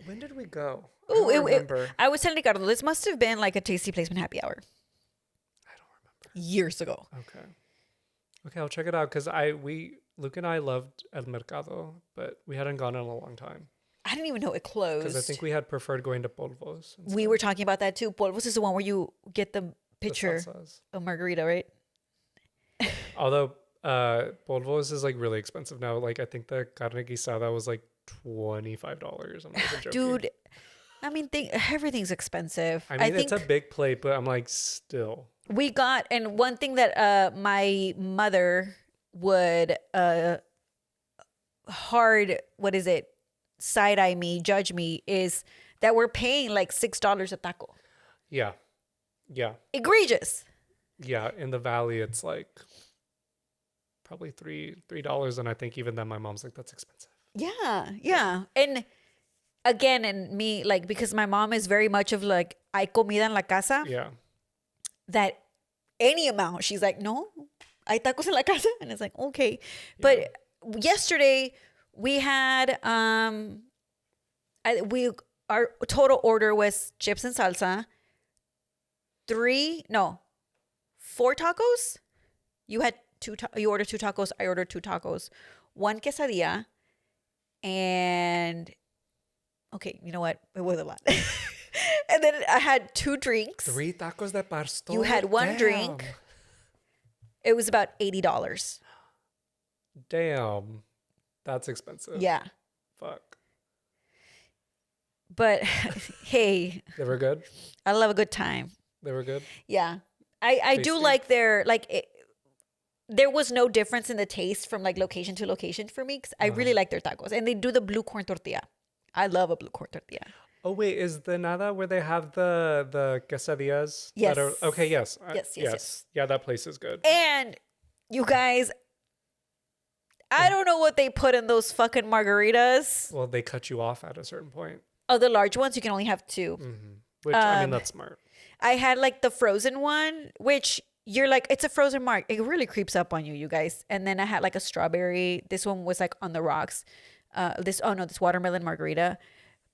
When did we go? Ooh, I remember. I was telling Ricardo, this must have been like a Tasty Placement happy hour. I don't remember. Years ago. Okay, I'll check it out, because Luke and I loved El Mercado, but we hadn't gone in a long time. I didn't even know it closed. Because I think we had preferred going to Polvos. We were talking about that too. Polvos is the one where you get the picture of margarita, right? Although Polvos is like really expensive now. Like I think the carne guisada was like $25. I'm not even joking. Dude, I mean, everything's expensive. I mean, it's a big plate, but I'm like, still. We got, and one thing that my mother would side-eye me, judge me, is that we're paying like $6 a taco. Yeah. Egregious. Yeah, in the valley it's like probably $3, and I think even then my mom's like, that's expensive. Yeah. And again, and me, like, because my mom is very much of like, hay comida en la casa. Yeah. That any amount, she's like, no, hay tacos en la casa. And it's like, okay. But yesterday we had, our total order was chips and salsa, 4 tacos. You had you ordered 2 tacos. I ordered 2 tacos, 1 quesadilla, and okay, you know what? It was a lot. And then I had 2 drinks. 3 tacos de pastor. You had 1 drink. It was about $80. Damn. That's expensive. Yeah. Fuck. But hey. They were good? I love a good time. They were good? Yeah. I do like their, like, there was no difference in the taste from like location to location for me, because I really like their tacos. And they do the blue corn tortilla. I love a blue corn tortilla. Oh, wait, is the nada where they have the quesadillas? Yes. Okay, yes. Yes. Yeah, that place is good. And you guys, I don't know what they put in those fucking margaritas. Well, they cut you off at a certain point. Oh, the large ones, you can only have 2. Mm-hmm. Which, I mean, that's smart. I had like the frozen one, which you're like, it's a frozen marg. It really creeps up on you guys. And then I had like a strawberry. This one was like on the rocks. This watermelon margarita.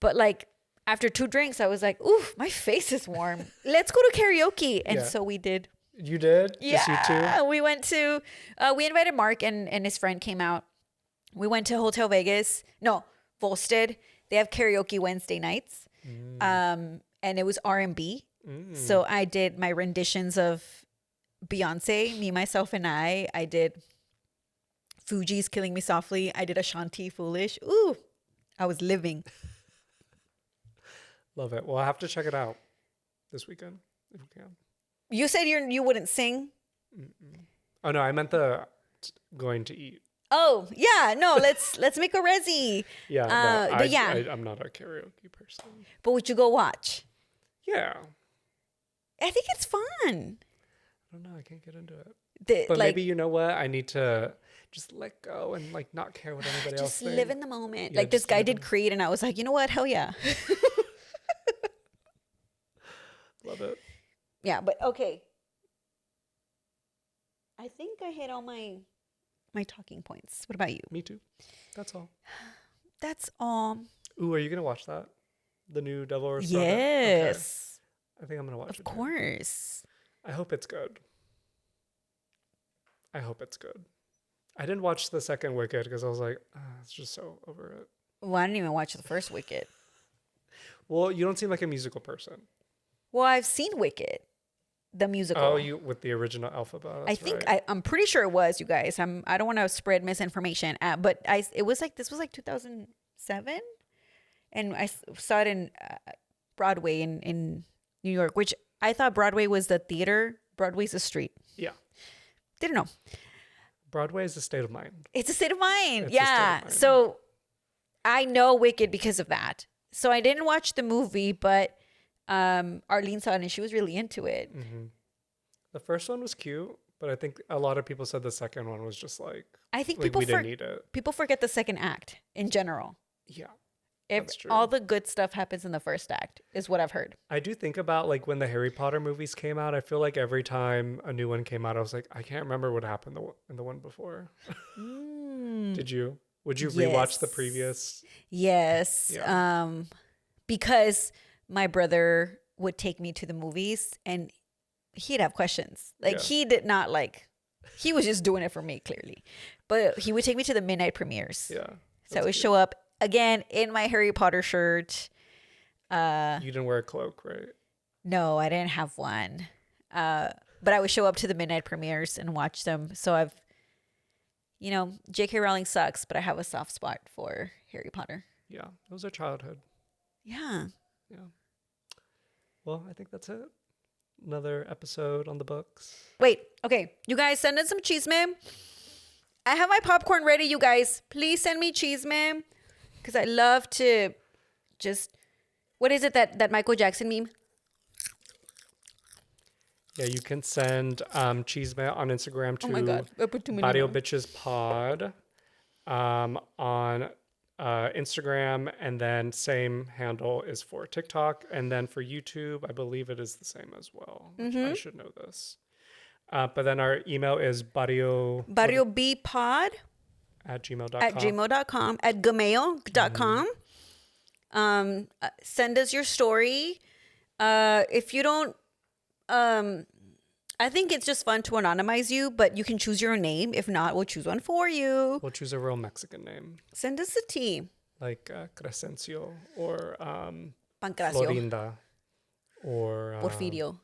But like, after 2 drinks, I was like, ooh, my face is warm. Let's go to karaoke. And so we did. You did? Yeah. Just you two? We went to, we invited Mark and his friend came out. We went to Hotel Vegas. No, Volstead. They have karaoke Wednesday nights. And it was R&B. So I did my renditions of Beyonce, Me, Myself, and I. I did Fuji's Killing Me Softly. I did Ashanti Foolish. Ooh, I was living. Love it. Well, I have to check it out this weekend if we can. You said you wouldn't sing? Oh, no, I meant the going to eat. Oh, yeah. No, let's make a resi. Yeah, no, but I'm not a karaoke person. But would you go watch? Yeah. I think it's fun. I don't know. I can't get into it. But maybe, you know what? I need to just let go and like not care what anybody else thinks. Just live in the moment. Yeah, like this guy did Creed and I was like, you know what? Hell yeah. Love it. Yeah, but okay. I think I hit all my talking points. What about you? Me too. That's all. That's all. Ooh, are you going to watch that? The new Devil Wears Prada? Yes. Okay. I think I'm going to watch it. Of course. I hope it's good. I didn't watch the second Wicked because I was like, it's just so over it. Well, I didn't even watch the first Wicked. Well, you don't seem like a musical person. Well, I've seen Wicked, the musical. Oh, you with the original alphabet. I think I'm pretty sure it was, you guys. I don't want to spread misinformation, but it was like, this was like 2007, and I saw it in Broadway in New York, which I thought Broadway was the theater. Broadway's the street. Yeah. Didn't know. Broadway is a state of mind. It's a state of mind. It's yeah. a state of mind. So I know Wicked because of that. So I didn't watch the movie, but Arlene saw it and she was really into it. Mm-hmm. The first one was cute, but I think a lot of people said the second one was just like, I think we didn't need it. People forget the second act in general. Yeah. That's true. All the good stuff happens in the first act, is what I've heard. I do think about like when the Harry Potter movies came out. I feel like every time a new one came out, I was like, I can't remember what happened in the one before. Did you? Would you rewatch the previous? Yes. Yeah. Because my brother would take me to the movies and he'd have questions. Like he did not he was just doing it for me, clearly. But he would take me to the midnight premieres. Yeah. So I would show up again in my Harry Potter shirt. You didn't wear a cloak, right? No, I didn't have one. But I would show up to the midnight premieres and watch them. So I've, J.K. Rowling sucks, but I have a soft spot for Harry Potter. Yeah, it was our childhood. Yeah. Yeah. Well, I think that's it. Another episode on the books. Wait, okay. You guys send in some cheese, ma'am. I have my popcorn ready, you guys. Please send me cheese, ma'am. Because I love to just... What is it, that Michael Jackson meme? Yeah, you can send cheese mail on Instagram to Barrio Bitches Pod on Instagram, and then same handle is for TikTok, and then for YouTube, I believe it is the same as well. I should know this. But then our email is barriobpod at gmail.com at gmail.com. Send us your story. If you don't, I think it's just fun to anonymize you, but you can choose your own name. If not, we'll choose one for you. We'll choose a real Mexican name. Send us a tea. Like Crescencio or Pancracio. Florinda or Porfirio.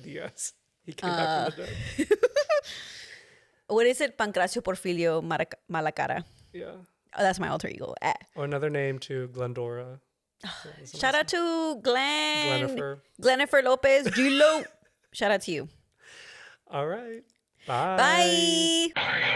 Yes. He came back from the dead. What is it? Pancracio Porfirio Malacara. Yeah. Oh, that's my alter ego. Or another name too, Glendora. Shout out to Glenifer Lopez. Gilo. Shout out to you. All right. Bye. Bye.